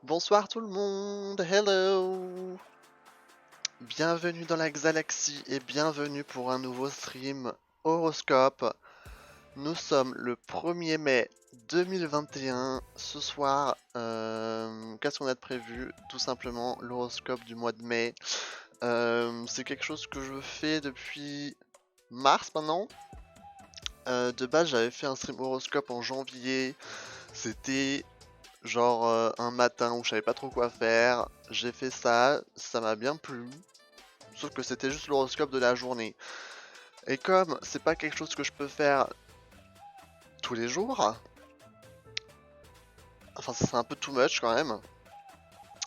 Bonsoir tout le monde, hello! Bienvenue dans la galaxie et bienvenue pour un nouveau stream horoscope. Nous sommes le 1er mai 2021. Ce soir, qu'est-ce qu'on a de prévu? Tout simplement l'horoscope du mois de mai. C'est quelque chose que je fais depuis mars maintenant. De base, j'avais fait un stream horoscope en janvier. C'était genre un matin où je savais pas trop quoi faire, j'ai fait ça, ça m'a bien plu, sauf que c'était juste l'horoscope de la journée. Et comme c'est pas quelque chose que je peux faire tous les jours, enfin ça serait un peu too much quand même,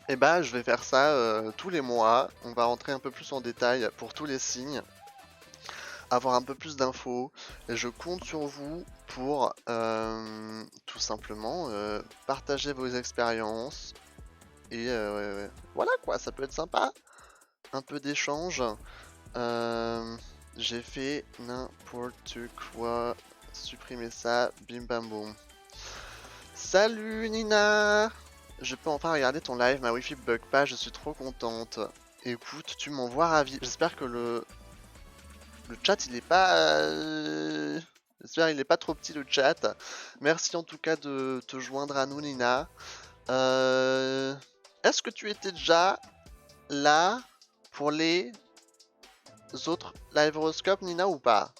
et bah je vais faire ça tous les mois, on va rentrer un peu plus en détail pour tous les signes, avoir un peu plus d'infos, et je compte sur vous pour tout simplement partager vos expériences, et voilà quoi, ça peut être sympa. Un peu d'échange. J'ai fait n'importe quoi. Supprimer ça. Bim bam boum. Salut Nina! Je peux enfin regarder ton live, ma wifi bug pas, je suis trop contente. Écoute, tu m'envoies ravi. J'espère que le chat il est pas. J'espère il est pas trop petit le chat. Merci en tout cas de te joindre à nous Nina. Est-ce que tu étais déjà là pour les autres live horoscopes, Nina, ou pas?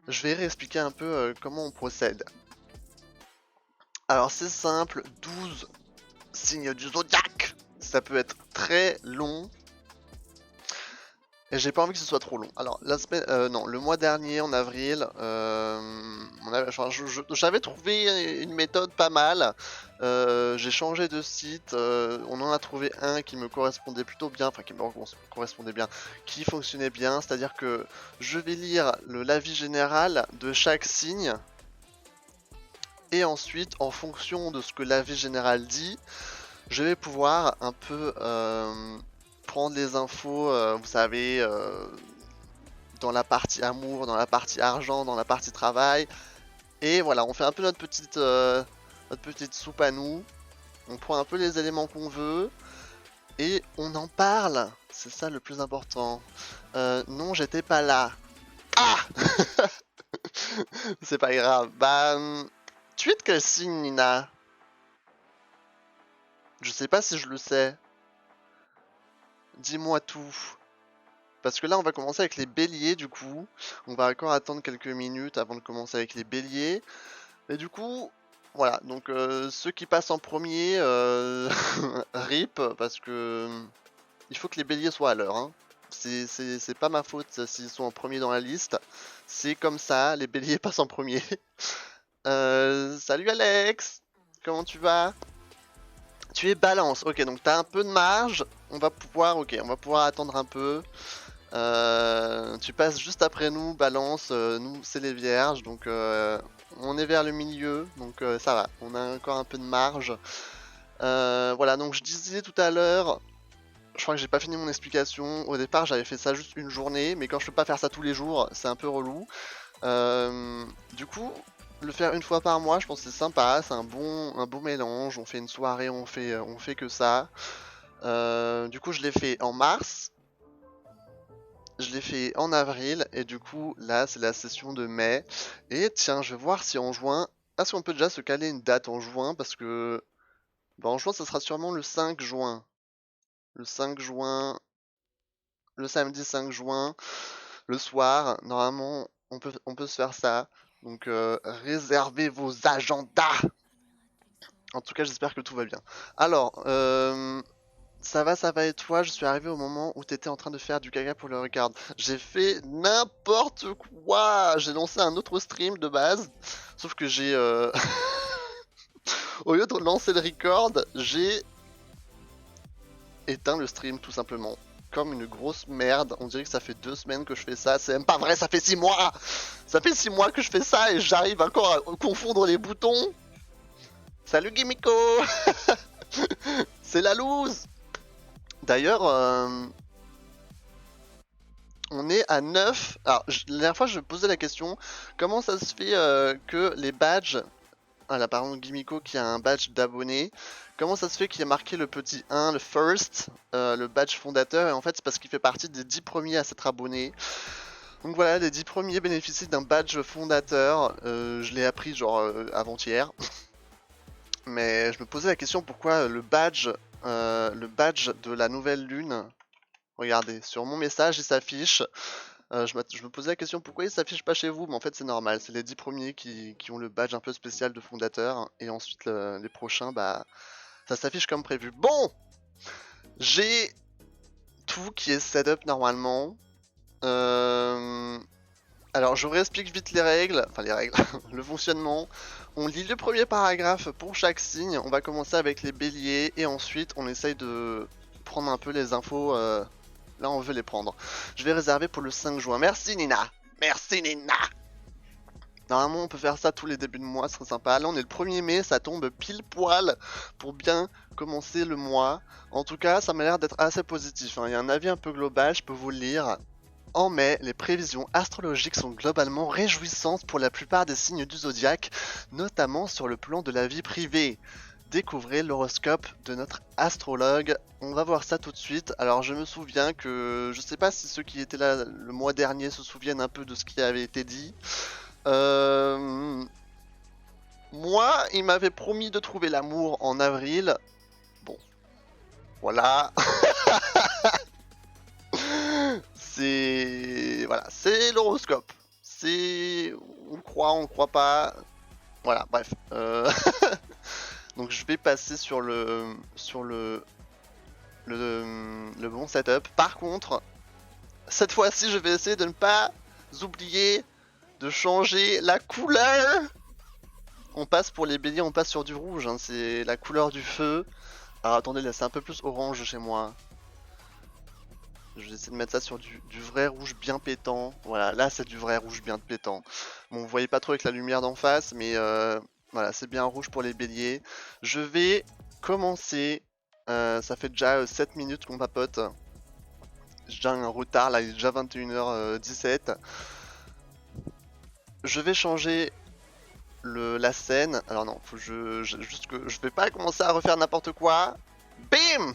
Je vais réexpliquer un peu comment on procède. Alors c'est simple, 12 signes du zodiaque. Ça peut être très long. Et j'ai pas envie que ce soit trop long. Alors la semaine, non, le mois dernier, en avril, j'avais trouvé une méthode pas mal. J'ai changé de site. On en a trouvé un qui me correspondait plutôt bien, enfin qui me correspondait bien, qui fonctionnait bien. C'est-à-dire que je vais lire l'avis général de chaque signe. Et ensuite, en fonction de ce que l'avis général dit, je vais pouvoir un peu prendre les infos, vous savez, dans la partie amour, dans la partie argent, dans la partie travail. Et voilà, on fait un peu notre petite soupe à nous. On prend un peu les éléments qu'on veut et on en parle. C'est ça le plus important. Non, j'étais pas là. Ah! C'est pas grave. Bah, tu es de quel signe, Nina? Je sais pas si je le sais. Dis-moi tout. Parce que là, on va commencer avec les béliers, du coup. On va encore attendre quelques minutes avant de commencer avec les béliers. Et du coup, voilà. Donc, ceux qui passent en premier, RIP, parce que il faut que les béliers soient à l'heure. Hein. C'est pas ma faute s'ils sont en premier dans la liste. C'est comme ça, les béliers passent en premier. Salut Alex! Comment tu vas? Tu es balance. Ok, donc t'as un peu de marge. On va pouvoir, ok, on va pouvoir attendre un peu. Tu passes juste après nous, balance, nous c'est les vierges, donc on est vers le milieu, donc ça va, on a encore un peu de marge. Voilà, donc je disais tout à l'heure, je crois que j'ai pas fini mon explication, au départ j'avais fait ça juste une journée, mais quand je peux pas faire ça tous les jours, c'est un peu relou. Du coup, le faire une fois par mois, je pense que c'est sympa, c'est un bon mélange, on fait une soirée, on fait que ça. Du coup je l'ai fait en mars. Je l'ai fait en avril et du coup là c'est la session de mai. Et tiens, je vais voir si en juin, est-ce qu'on peut déjà se caler une date en juin parce que bah, en juin ça sera sûrement le 5 juin. Le 5 juin, le samedi 5 juin, le soir, normalement on peut se faire ça. Donc réservez vos agendas. En tout cas j'espère que tout va bien. Alors, ça va et toi? Je suis arrivé au moment où t'étais en train de faire du caca pour le record. J'ai fait n'importe quoi. J'ai lancé un autre stream de base, sauf que j'ai, au lieu de lancer le record, j'ai éteint le stream tout simplement. Comme une grosse merde. On dirait que ça fait 2 semaines que je fais ça. C'est même pas vrai, ça fait 6 mois. Ça fait 6 mois que je fais ça et j'arrive encore à confondre les boutons. Salut Gimiko. C'est la loose. D'ailleurs, on est à 9. Alors, la dernière fois, je me posais la question, comment ça se fait que les badges Voilà, par exemple, Gimiko qui a un badge d'abonné. Comment ça se fait qu'il y a marqué le petit 1, le first, le badge fondateur? Et en fait, c'est parce qu'il fait partie des 10 premiers à s'être abonnés. Donc voilà, les 10 premiers bénéficient d'un badge fondateur. Je l'ai appris genre avant-hier. Mais je me posais la question pourquoi le badge de la nouvelle lune, regardez, sur mon message il s'affiche. Je me posais la question pourquoi il s'affiche pas chez vous, mais en fait c'est normal, c'est les 10 premiers qui ont le badge un peu spécial de fondateur, et ensuite les prochains, bah ça s'affiche comme prévu. Bon, j'ai tout qui est setup normalement. Alors je vous réexplique vite les règles, enfin les règles, le fonctionnement. On lit le premier paragraphe pour chaque signe, on va commencer avec les béliers, et ensuite on essaye de prendre un peu les infos, là on veut les prendre. Je vais réserver pour le 5 juin, merci Nina. Merci Nina. Normalement on peut faire ça tous les débuts de mois, ce serait sympa. Là on est le 1er mai, ça tombe pile poil pour bien commencer le mois. En tout cas ça m'a l'air d'être assez positif, hein. Il y a un avis un peu global, je peux vous le lire. En mai, les prévisions astrologiques sont globalement réjouissantes pour la plupart des signes du zodiaque, notamment sur le plan de la vie privée. Découvrez l'horoscope de notre astrologue. On va voir ça tout de suite. Alors je me souviens que, je sais pas si ceux qui étaient là le mois dernier se souviennent un peu de ce qui avait été dit. Moi, il m'avait promis de trouver l'amour en avril. Bon, voilà. C'est voilà, c'est l'horoscope. C'est on le croit pas. Voilà, bref. Donc je vais passer sur le bon setup. Par contre, cette fois-ci, je vais essayer de ne pas oublier de changer la couleur. On passe pour les béliers, on passe sur du rouge, hein, c'est la couleur du feu. Alors attendez, là c'est un peu plus orange chez moi. Je vais essayer de mettre ça sur du vrai rouge bien pétant. Voilà, là c'est du vrai rouge bien pétant. Bon, vous voyez pas trop avec la lumière d'en face, mais voilà, c'est bien rouge pour les béliers. Je vais commencer. Ça fait déjà 7 minutes qu'on papote. J'ai déjà un retard, là il est déjà 21h17. Je vais changer la scène. Alors non, faut juste que je vais pas commencer à refaire n'importe quoi. Bim!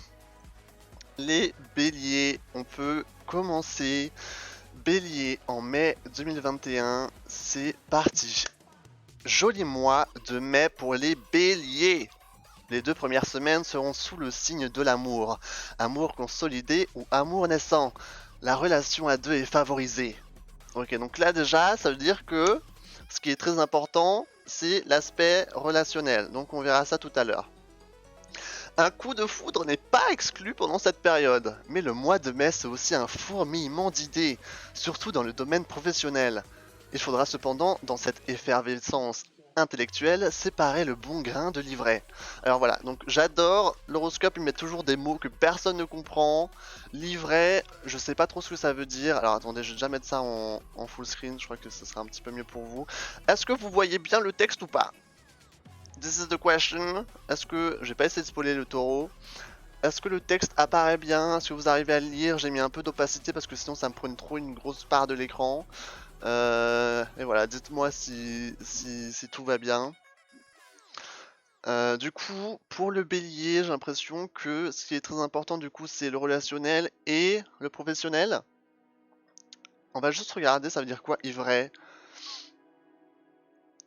Les béliers, on peut commencer. Bélier en mai 2021, c'est parti. Joli mois de mai pour les béliers. Les 2 premières semaines seront sous le signe de l'amour. Amour consolidé ou amour naissant. La relation à deux est favorisée. Ok, donc là déjà, ça veut dire que ce qui est très important, c'est l'aspect relationnel. Donc on verra ça tout à l'heure. Un coup de foudre n'est pas exclu pendant cette période, mais le mois de mai c'est aussi un fourmillement d'idées, surtout dans le domaine professionnel. Il faudra cependant, dans cette effervescence intellectuelle, séparer le bon grain de l'ivraie. Alors voilà, donc j'adore, l'horoscope il met toujours des mots que personne ne comprend. L'ivraie, je sais pas trop ce que ça veut dire. Alors attendez, je vais déjà mettre ça en full screen, je crois que ce sera un petit peu mieux pour vous. Est-ce que vous voyez bien le texte ou pas? This is the question. Est-ce que... Je vais pas essayer de spoiler le taureau. Est-ce que le texte apparaît bien? Est-ce que vous arrivez à le lire? J'ai mis un peu d'opacité parce que sinon ça me prend trop une grosse part de l'écran. Et voilà, dites-moi si tout va bien. Du coup, pour le bélier, j'ai l'impression que ce qui est très important du coup, c'est le relationnel et le professionnel. On va juste regarder, ça veut dire quoi, ivraie?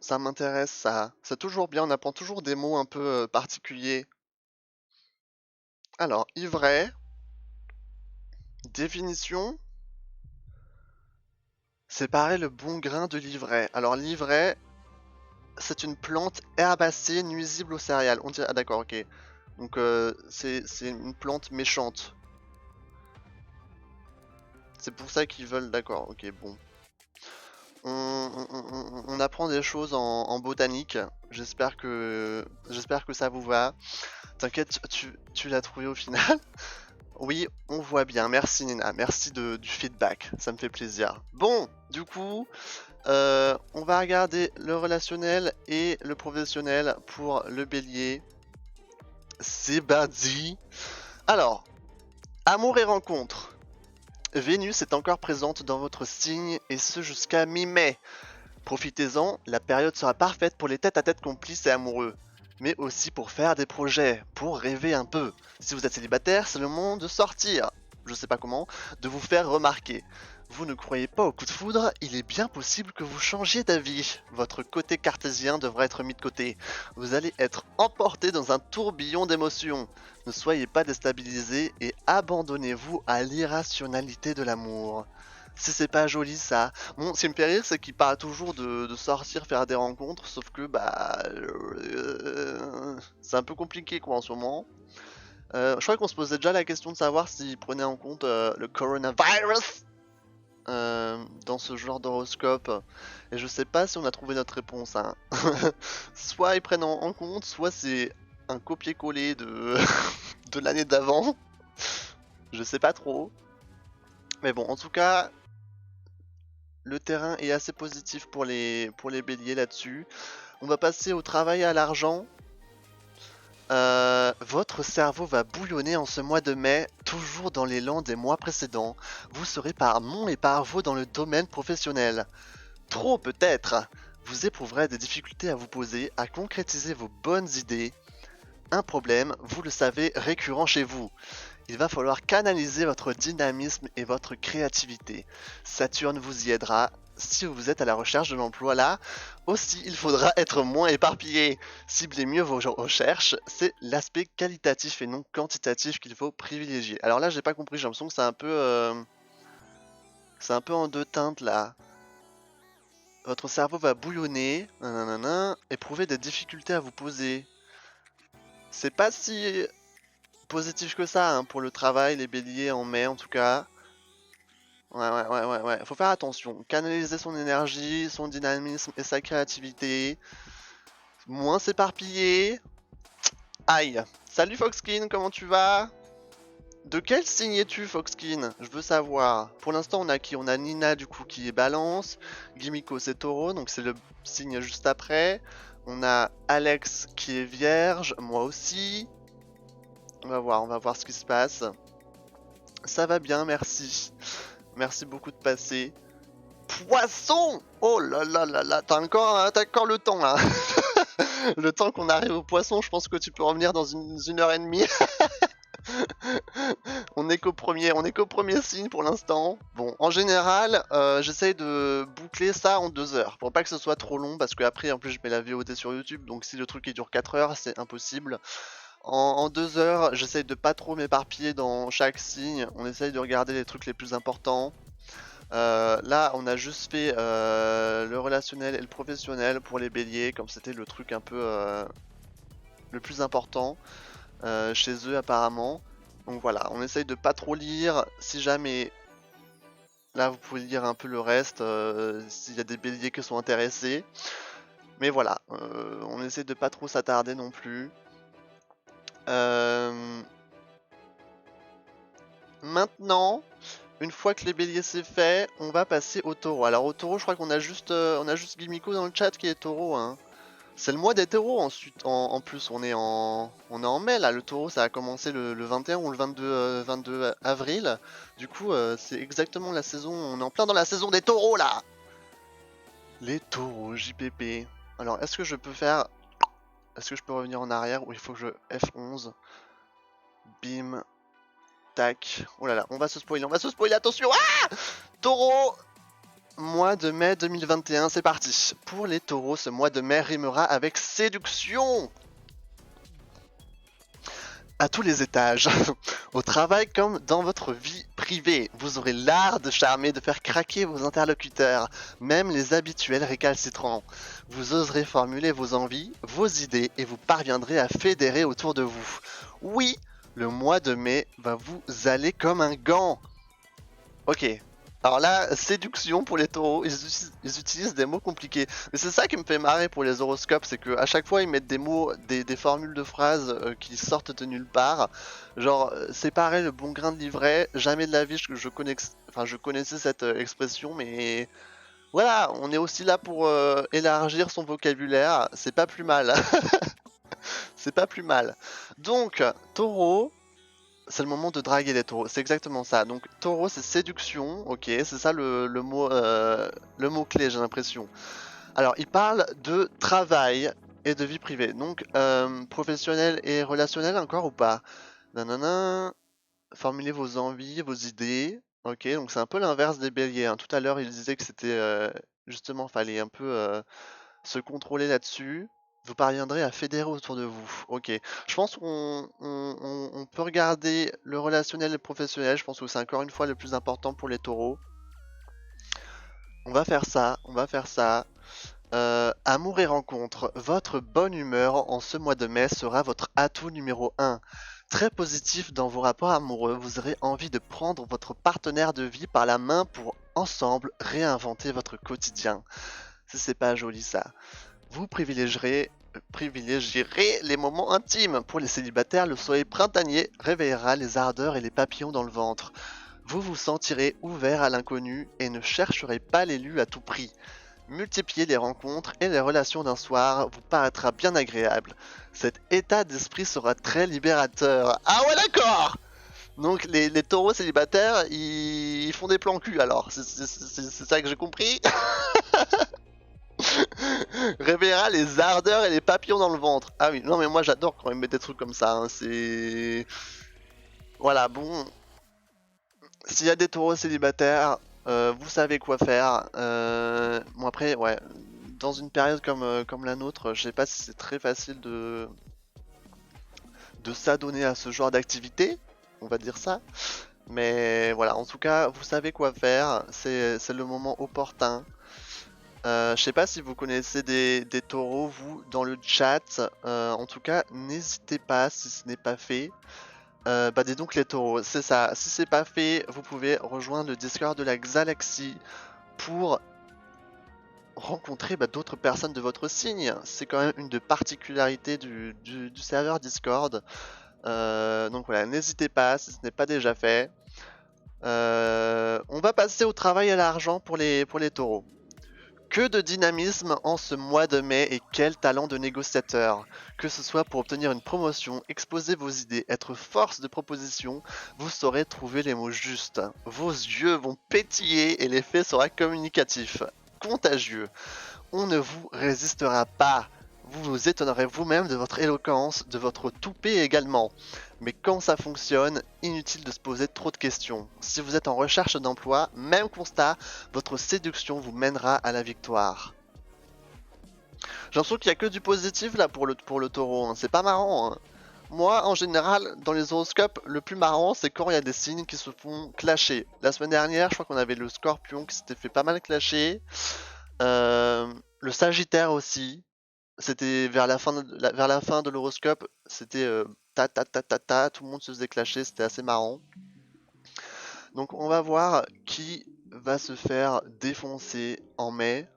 Ça m'intéresse ça. C'est toujours bien, on apprend toujours des mots un peu particuliers. Alors, ivraie, définition, séparer le bon grain de l'ivraie. Alors l'ivraie, c'est une plante herbacée nuisible aux céréales. On dirait... Ah d'accord, ok. Donc c'est une plante méchante. C'est pour ça qu'ils veulent... D'accord, ok, bon. On apprend des choses en botanique. J'espère que ça vous va. T'inquiète, tu l'as trouvé au final. Oui, on voit bien. Merci Nina, merci du feedback, ça me fait plaisir. Bon, du coup, on va regarder le relationnel et le professionnel pour le bélier. C'est parti. Alors, amour et rencontre. Vénus est encore présente dans votre signe et ce jusqu'à mi-mai. Profitez-en, la période sera parfaite pour les tête-à-tête complices et amoureux. Mais aussi pour faire des projets, pour rêver un peu. Si vous êtes célibataire, c'est le moment de sortir, je sais pas comment, de vous faire remarquer. Vous ne croyez pas au coup de foudre, il est bien possible que vous changiez d'avis. Votre côté cartésien devra être mis de côté. Vous allez être emporté dans un tourbillon d'émotions. Ne soyez pas déstabilisé et abandonnez-vous à l'irrationalité de l'amour. Si c'est pas joli ça. Bon, ce qui me fait rire, c'est qu'il parle toujours de sortir, faire des rencontres, sauf que c'est un peu compliqué quoi en ce moment. Je crois qu'on se posait déjà la question de savoir s'il prenait en compte le coronavirus dans ce genre d'horoscope. Et je sais pas si on a trouvé notre réponse. Hein. Soit ils prennent en compte, soit c'est un copier-coller de, de l'année d'avant. Je sais pas trop. Mais bon, en tout cas, le terrain est assez positif pour les béliers là-dessus. On va passer au travail et à l'argent. Votre cerveau va bouillonner en ce mois de mai, toujours dans l'élan des mois précédents. Vous serez par monts et par vaux dans le domaine professionnel. Trop peut-être. Vous éprouverez des difficultés à vous poser, à concrétiser vos bonnes idées. Un problème, vous le savez, récurrent chez vous. Il va falloir canaliser votre dynamisme et votre créativité. Saturne vous y aidera si vous êtes à la recherche de l'emploi là. Aussi, il faudra être moins éparpillé. Ciblez mieux vos recherches, c'est l'aspect qualitatif et non quantitatif qu'il faut privilégier. Alors là, j'ai pas compris, j'ai l'impression que c'est un peu en deux teintes là. Votre cerveau va bouillonner, nanana, éprouver des difficultés à vous poser. C'est pas si positif que ça hein, pour le travail, les béliers en mai en tout cas. Ouais. Faut faire attention. Canaliser son énergie, son dynamisme et sa créativité. Moins s'éparpiller. Aïe. Salut Foxkin, comment tu vas? De quel signe es-tu Foxkin? Je veux savoir. Pour l'instant on a qui? On a Nina du coup qui est balance. Gimiko c'est taureau, donc c'est le signe juste après. On a Alex qui est vierge, moi aussi. On va voir ce qui se passe. Ça va bien, merci. Merci beaucoup de passer. Poisson! Oh là là là là, t'as encore le temps là. Le temps qu'on arrive au poisson, je pense que tu peux revenir dans une heure et demie. on est qu'au premier signe pour l'instant. Bon, en général, j'essaye de boucler ça en 2 heures. Pour pas que ce soit trop long, parce que après, en plus, je mets la VOD sur YouTube. Donc si le truc il dure 4 heures, c'est impossible. En 2 heures, j'essaye de pas trop m'éparpiller dans chaque signe. On essaye de regarder les trucs les plus importants. Là, on a juste fait le relationnel et le professionnel pour les béliers, comme c'était le truc un peu le plus important chez eux apparemment. Donc voilà, on essaye de pas trop lire. Si jamais, là vous pouvez lire un peu le reste, s'il y a des béliers qui sont intéressés. Mais voilà, on essaie de pas trop s'attarder non plus. Maintenant, une fois que les béliers c'est fait, on va passer au taureau. Alors au taureau, je crois qu'on a juste Gimiko dans le chat qui est taureau. Hein. C'est le mois des taureaux ensuite. En plus, on est en mai là. Le taureau, ça a commencé le 21 ou le 22 avril. Du coup, c'est exactement la saison. On est en plein dans la saison des taureaux là. Les taureaux, JPP. Alors, est-ce que je peux faire... Est-ce que je peux revenir en arrière ou il faut que je F11? Bim. Tac. Oh là là, on va se spoiler, attention. Ah! Taureau, mois de mai 2021, c'est parti. Pour les taureaux, ce mois de mai rimera avec séduction. À tous les étages, au travail comme dans votre vie privée, vous aurez l'art de charmer, de faire craquer vos interlocuteurs, même les habituels récalcitrants. Vous oserez formuler vos envies, vos idées et vous parviendrez à fédérer autour de vous. Oui, le mois de mai va vous aller comme un gant. Ok. Alors là, séduction pour les taureaux, ils utilisent des mots compliqués. Mais c'est ça qui me fait marrer pour les horoscopes, c'est qu'à chaque fois ils mettent des mots, des formules de phrases qui sortent de nulle part. Genre, séparer le bon grain de l'ivraie, jamais de la vie je connaissais cette expression, mais voilà, on est aussi là pour élargir son vocabulaire, c'est pas plus mal. C'est pas plus mal. Donc, taureau... C'est le moment de draguer les taureaux, c'est exactement ça. Donc taureau c'est séduction, ok, c'est ça le mot clé j'ai l'impression. Alors, il parle de travail et de vie privée. Donc, professionnel et relationnel encore ou pas? Nanana. Formulez vos envies, vos idées. Ok, donc c'est un peu l'inverse des béliers, hein. Tout à l'heure, il disait que c'était justement, fallait un peu se contrôler là-dessus. Vous parviendrez à fédérer autour de vous. Ok, je pense qu'on peut regarder le relationnel et le professionnel. Je pense que c'est encore une fois le plus important pour les taureaux. On va faire ça, on va faire ça. Amour et rencontre. Votre bonne humeur en ce mois de mai sera votre atout numéro 1. Très positif dans vos rapports amoureux, vous aurez envie de prendre votre partenaire de vie par la main pour ensemble réinventer votre quotidien. Si c'est pas joli ça. Vous privilégierez les moments intimes. Pour les célibataires, le soleil printanier réveillera les ardeurs et les papillons dans le ventre. Vous vous sentirez ouvert à l'inconnu et ne chercherez pas l'élu à tout prix. Multiplier les rencontres et les relations d'un soir vous paraîtra bien agréable. Cet état d'esprit sera très libérateur. Ah ouais, d'accord. Donc les taureaux célibataires, ils font des plans cul alors. C'est ça que j'ai compris. Réveillera les ardeurs et les papillons dans le ventre. Ah oui, non mais moi j'adore quand ils mettent des trucs comme ça, hein. C'est... Voilà, bon. S'il y a des taureaux célibataires, vous savez quoi faire. Bon après, ouais, dans une période comme la nôtre, je sais pas si c'est très facile de s'adonner à ce genre d'activité, on va dire ça. Mais voilà, en tout cas, vous savez quoi faire, c'est le moment opportun. Je sais pas si vous connaissez des taureaux, vous, dans le chat. En tout cas, n'hésitez pas si ce n'est pas fait. Bah dis donc les taureaux, c'est ça. Si c'est pas fait, vous pouvez rejoindre le Discord de la Galaxie pour rencontrer d'autres personnes de votre signe. C'est quand même une des particularités du serveur Discord. Donc voilà, n'hésitez pas si ce n'est pas déjà fait. On va passer au travail et à l'argent pour les taureaux. Que de dynamisme en ce mois de mai et quel talent de négociateur. Que ce soit pour obtenir une promotion, exposer vos idées, être force de proposition, vous saurez trouver les mots justes. Vos yeux vont pétiller et l'effet sera communicatif, contagieux. On ne vous résistera pas. Vous vous étonnerez vous-même de votre éloquence, de votre toupet également. Mais quand ça fonctionne, inutile de se poser trop de questions. Si vous êtes en recherche d'emploi, même constat, votre séduction vous mènera à la victoire. J'ai l'impression qu'il n'y a que du positif là pour le taureau, hein. C'est pas marrant, hein. Moi, en général, dans les horoscopes, le plus marrant, c'est quand il y a des signes qui se font clasher. La semaine dernière, je crois qu'on avait le scorpion qui s'était fait pas mal clasher. Le sagittaire aussi. C'était vers la fin de l'horoscope, c'était tout le monde se faisait clasher, c'était assez marrant. Donc on va voir qui va se faire défoncer en mai.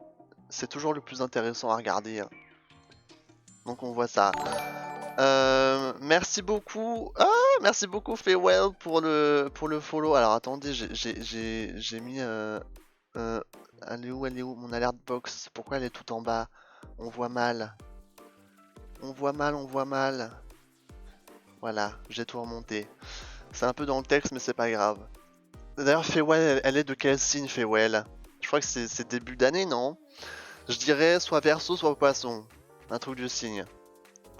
C'est toujours le plus intéressant à regarder, hein. Donc on voit ça. Merci beaucoup. Ah, merci beaucoup Faywell pour le follow. Alors attendez, j'ai mis elle est où mon alert box? Pourquoi elle est tout en bas? On voit mal. On voit mal. Voilà, j'ai tout remonté. C'est un peu dans le texte, mais c'est pas grave. D'ailleurs, Fewell, elle est de quel signe, Fewell? Je crois que c'est début d'année, non? Je dirais soit Verseau, soit Poisson. Un truc du signe.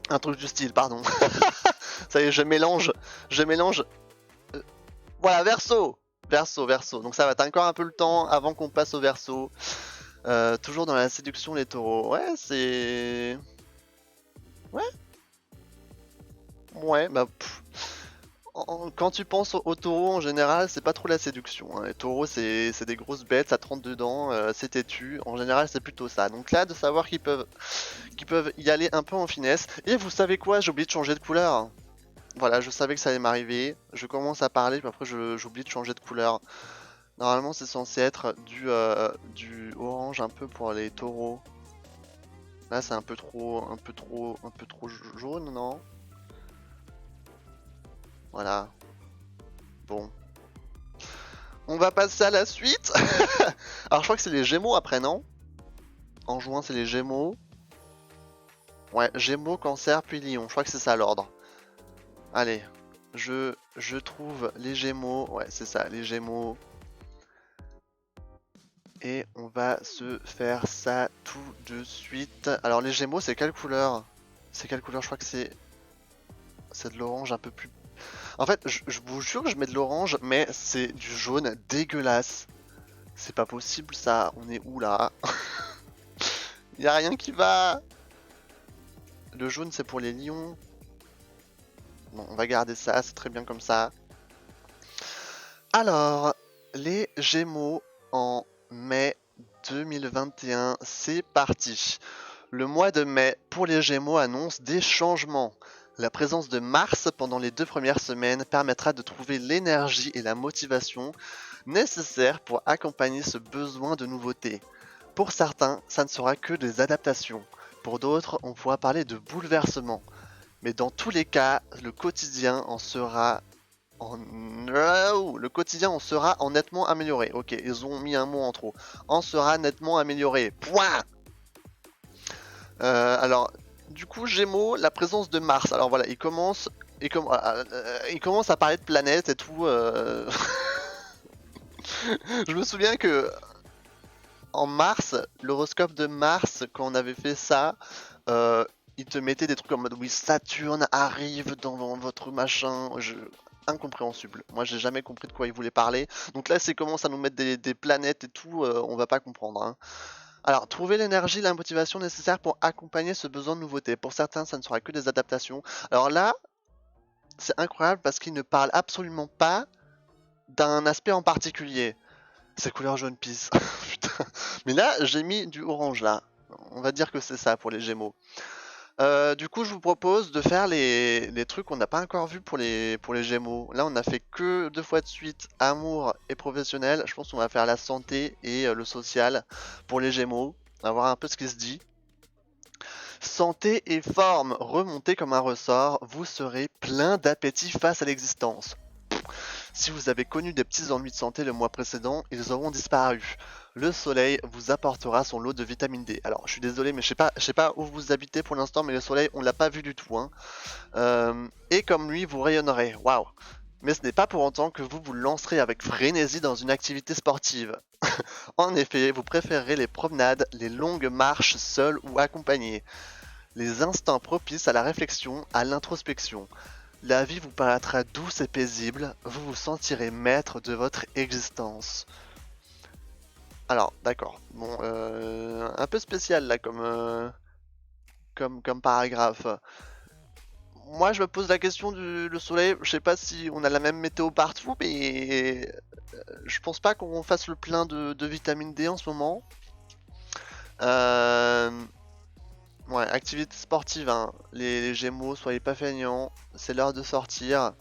Un truc du style, pardon. Ça y est, je mélange. Voilà, Verseau. Verseau. Donc ça va, t'as encore un peu le temps avant qu'on passe au Verseau. Toujours dans la séduction, les taureaux. Ouais, c'est... Ouais, bah... Quand tu penses aux taureaux en général, c'est pas trop la séduction, hein. Les taureaux, c'est des grosses bêtes, ça te rentre dedans, c'est têtu. En général, c'est plutôt ça. Donc là, de savoir qu'ils peuvent y aller un peu en finesse. Et vous savez quoi? J'ai oublié de changer de couleur. Voilà, je savais que ça allait m'arriver. Je commence à parler, puis après, j'oublie de changer de couleur. Normalement, c'est censé être du orange un peu pour les taureaux. Là, c'est un peu trop jaune, non? Voilà. Bon. On va passer à la suite. Alors je crois que c'est les Gémeaux après, non? En juin c'est les Gémeaux. Ouais, Gémeaux, Cancer, puis Lion. Je crois que c'est ça l'ordre. Allez, je trouve les Gémeaux. Ouais, c'est ça, les Gémeaux. Et on va se faire ça tout de suite. Alors les Gémeaux, c'est quelle couleur? C'est quelle couleur? Je crois que c'est de l'orange un peu plus... En fait, je vous jure que je mets de l'orange, mais c'est du jaune dégueulasse. C'est pas possible ça. On est où là? Y a rien qui va. Le jaune, c'est pour les lions. Bon, on va garder ça, c'est très bien comme ça. Alors, les Gémeaux en mai 2021, c'est parti. Le mois de mai pour les Gémeaux annonce des changements. La présence de Mars pendant les 2 premières semaines permettra de trouver l'énergie et la motivation nécessaires pour accompagner ce besoin de nouveauté. Pour certains, ça ne sera que des adaptations. Pour d'autres, on pourra parler de bouleversement. Mais dans tous les cas, le quotidien en sera nettement amélioré. Ok, ils ont mis un mot en trop. En sera nettement amélioré. Point. Alors, du coup, Gémeaux, la présence de Mars. Alors voilà, il commence à parler de planètes et tout. Je me souviens que en mars, l'horoscope de Mars, quand on avait fait ça, il te mettait des trucs en mode oui, Saturne arrive dans votre machin. Incompréhensible. Moi, j'ai jamais compris de quoi il voulait parler. Donc là, c'est commence à nous mettre des planètes et tout, on va pas comprendre. Hein. Alors, trouver l'énergie, la motivation nécessaire pour accompagner ce besoin de nouveauté. Pour certains, ça ne sera que des adaptations. Alors là, c'est incroyable parce qu'il ne parle absolument pas d'un aspect en particulier. C'est couleur jaune pisse. Putain. Mais là, j'ai mis du orange là. On va dire que c'est ça pour les Gémeaux. Du coup, je vous propose de faire les trucs qu'on n'a pas encore vus pour les Gémeaux. Là, on a fait que 2 fois de suite amour et professionnel. Je pense qu'on va faire la santé et le social pour les Gémeaux. On va voir un peu ce qui se dit. Santé et forme remontées comme un ressort, vous serez plein d'appétit face à l'existence. Si vous avez connu des petits ennuis de santé le mois précédent, ils auront disparu. Le soleil vous apportera son lot de vitamine D. Alors, je suis désolé, mais je sais pas où vous habitez pour l'instant, mais le soleil, on l'a pas vu du tout. Hein. Et comme lui, vous rayonnerez. Waouh! Mais ce n'est pas pour autant que vous vous lancerez avec frénésie dans une activité sportive. En effet, vous préférerez les promenades, les longues marches seules ou accompagnées, les instants propices à la réflexion, à l'introspection. La vie vous paraîtra douce et paisible, vous vous sentirez maître de votre existence. Alors, d'accord. Bon, un peu spécial là comme paragraphe. Moi, je me pose la question du le soleil. Je sais pas si on a la même météo partout, mais je pense pas qu'on fasse le plein de vitamine D en ce moment. Euh, Ouais, activité sportive, hein. Les Gémeaux, soyez pas feignants. C'est l'heure de sortir.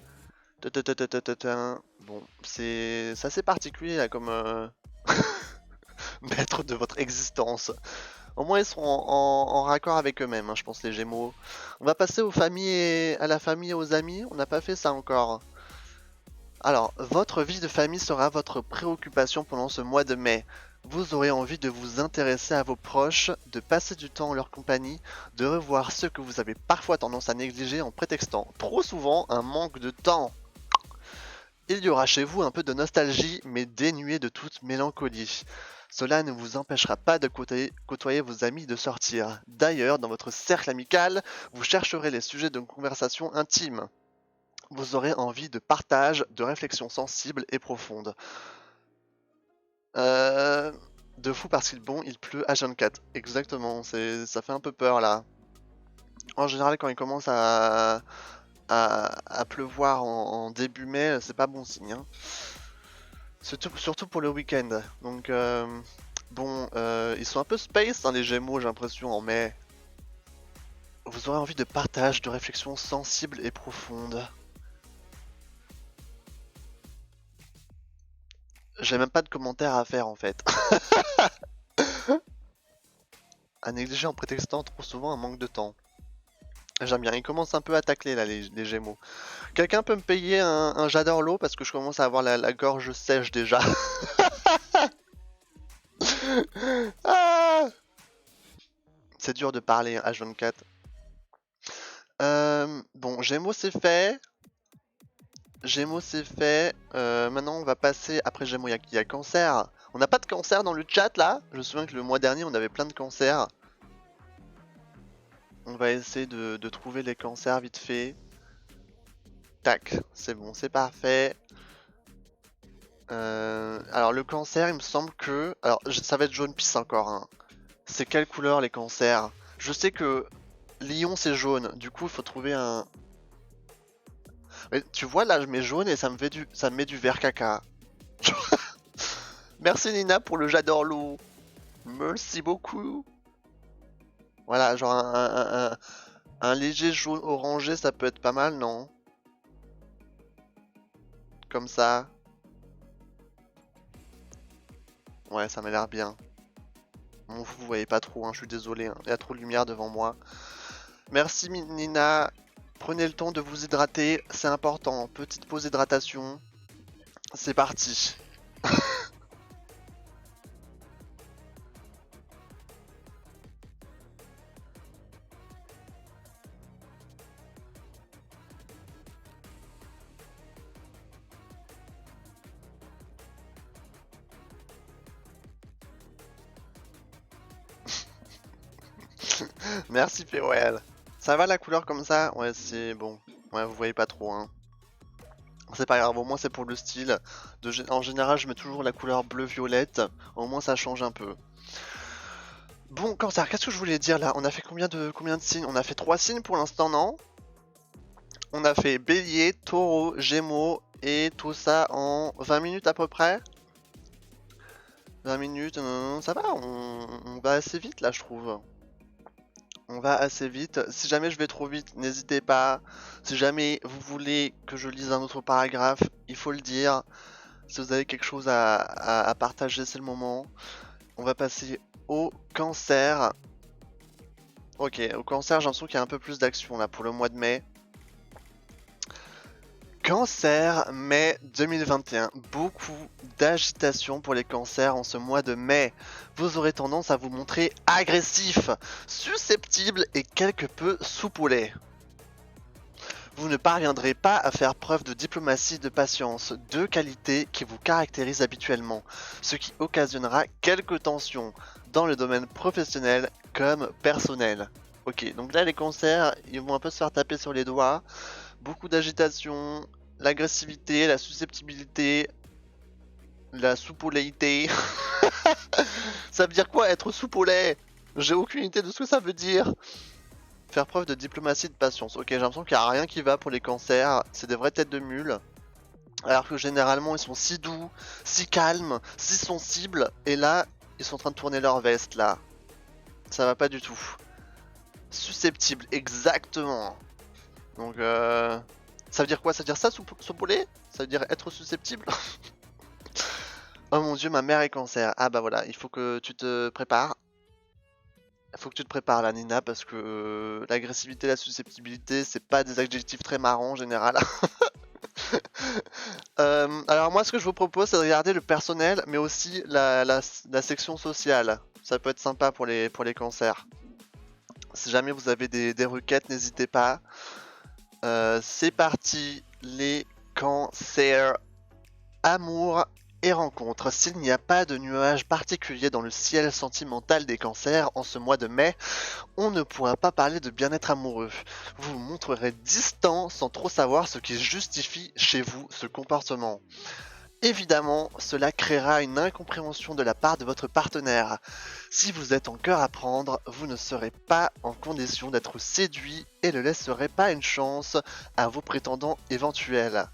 Ta. Bon, c'est assez particulier là comme maître de votre existence. Au moins ils sont en raccord avec eux-mêmes, hein, je pense les Gémeaux. On va passer aux familles à la famille et aux amis. On n'a pas fait ça encore. Alors, votre vie de famille sera votre préoccupation pendant ce mois de mai. Vous aurez envie de vous intéresser à vos proches, de passer du temps en leur compagnie, de revoir ceux que vous avez parfois tendance à négliger en prétextant trop souvent un manque de temps. Il y aura chez vous un peu de nostalgie, mais dénué de toute mélancolie. Cela ne vous empêchera pas de côtoyer vos amis et de sortir. D'ailleurs, dans votre cercle amical, vous chercherez les sujets de conversation intimes. Vous aurez envie de partage, de réflexions sensibles et profondes. Euh, de fou parce qu'il bon, il pleut H24. Exactement, ça fait un peu peur là. En général, quand il commence à pleuvoir en début mai, c'est pas bon signe. Hein. Surtout pour le week-end. Donc, bon, ils sont un peu space, hein, les Gémeaux, j'ai l'impression, en mai. Vous aurez envie de partage, de réflexions sensibles et profondes. J'ai même pas de commentaires à faire en fait. À négliger en prétextant trop souvent un manque de temps. J'aime bien, ils commencent un peu à tacler là les Gémeaux. Quelqu'un peut me payer un j'adore l'eau parce que je commence à avoir la gorge sèche déjà. Ah, c'est dur de parler H24. Bon, Gémeaux c'est fait. Gémeaux c'est fait. Maintenant on va passer, après Gémeaux il y a Cancer. On n'a pas de cancer dans le chat là. Je me souviens que le mois dernier on avait plein de cancers. On va essayer de trouver les cancers vite fait. Tac, c'est bon, c'est parfait. Alors le cancer, il me semble que... Alors ça va être jaune pisse encore. Hein. C'est quelle couleur les cancers? Je sais que Lion c'est jaune, du coup il faut trouver un... Mais tu vois là je mets jaune et ça me met du vert caca. Merci Nina pour le j'adore l'eau. Merci beaucoup. Voilà, genre un léger jaune orangé ça peut être pas mal, non? Comme ça. Ouais, ça m'a l'air bien. Bon, vous voyez pas trop, hein, je suis désolé, hein. Il y a trop de lumière devant moi. Merci Nina. Prenez le temps de vous hydrater, c'est important. Petite pause hydratation. C'est parti. Merci Féroël. Ça va la couleur comme ça? Ouais, c'est bon. Ouais, vous voyez pas trop, hein. C'est pas grave, au moins c'est pour le style. En général, je mets toujours la couleur bleu-violette. Au moins ça change un peu. Bon, cancer, qu'est-ce que je voulais dire là? On a fait combien de signes? On a fait 3 signes pour l'instant, non? On a fait bélier, taureau, gémeaux et tout ça en 20 minutes à peu près. 20 minutes, ça va, on va assez vite là je trouve. On va assez vite. Si jamais je vais trop vite, n'hésitez pas. Si jamais vous voulez que je lise un autre paragraphe, il faut le dire. Si vous avez quelque chose à partager, c'est le moment. On va passer au cancer. Ok, au cancer, j'ai l'impression qu'il y a un peu plus d'action là pour le mois de mai. Cancer, mai 2021. Beaucoup d'agitation pour les cancers en ce mois de mai. Vous aurez tendance à vous montrer agressif, susceptible et quelque peu soupolé. Vous ne parviendrez pas à faire preuve de diplomatie et de patience, deux qualités qui vous caractérisent habituellement, ce qui occasionnera quelques tensions dans le domaine professionnel comme personnel. Ok, donc là les cancers, ils vont un peu se faire taper sur les doigts. Beaucoup d'agitation, l'agressivité, la susceptibilité, la soupoléité. Ça veut dire quoi être soupolé? J'ai aucune idée de ce que ça veut dire. Faire preuve de diplomatie et de patience. Ok, j'ai l'impression qu'il n'y a rien qui va pour les cancers. C'est des vraies têtes de mule. Alors que généralement ils sont si doux, si calmes, si sensibles. Et là, ils sont en train de tourner leur veste là. Ça va pas du tout. Susceptible, exactement. Donc ça veut dire quoi? Ça veut dire ça, soupolé? Ça veut dire être susceptible? Oh mon dieu, ma mère est cancer. Ah bah voilà, il faut que tu te prépares. Il faut que tu te prépares là, Nina, parce que l'agressivité, la susceptibilité, c'est pas des adjectifs très marrants en général. Alors moi, ce que je vous propose, c'est de regarder le personnel, mais aussi la section sociale. Ça peut être sympa pour les cancers. Si jamais vous avez des requêtes, n'hésitez pas. C'est parti, les cancers. Amour et rencontres. S'il n'y a pas de nuage particulier dans le ciel sentimental des cancers en ce mois de mai, on ne pourra pas parler de bien-être amoureux. Vous vous montrerez distant sans trop savoir ce qui justifie chez vous ce comportement. Évidemment, cela créera une incompréhension de la part de votre partenaire. Si vous êtes en cœur à prendre, vous ne serez pas en condition d'être séduit et ne laisserez pas une chance à vos prétendants éventuels.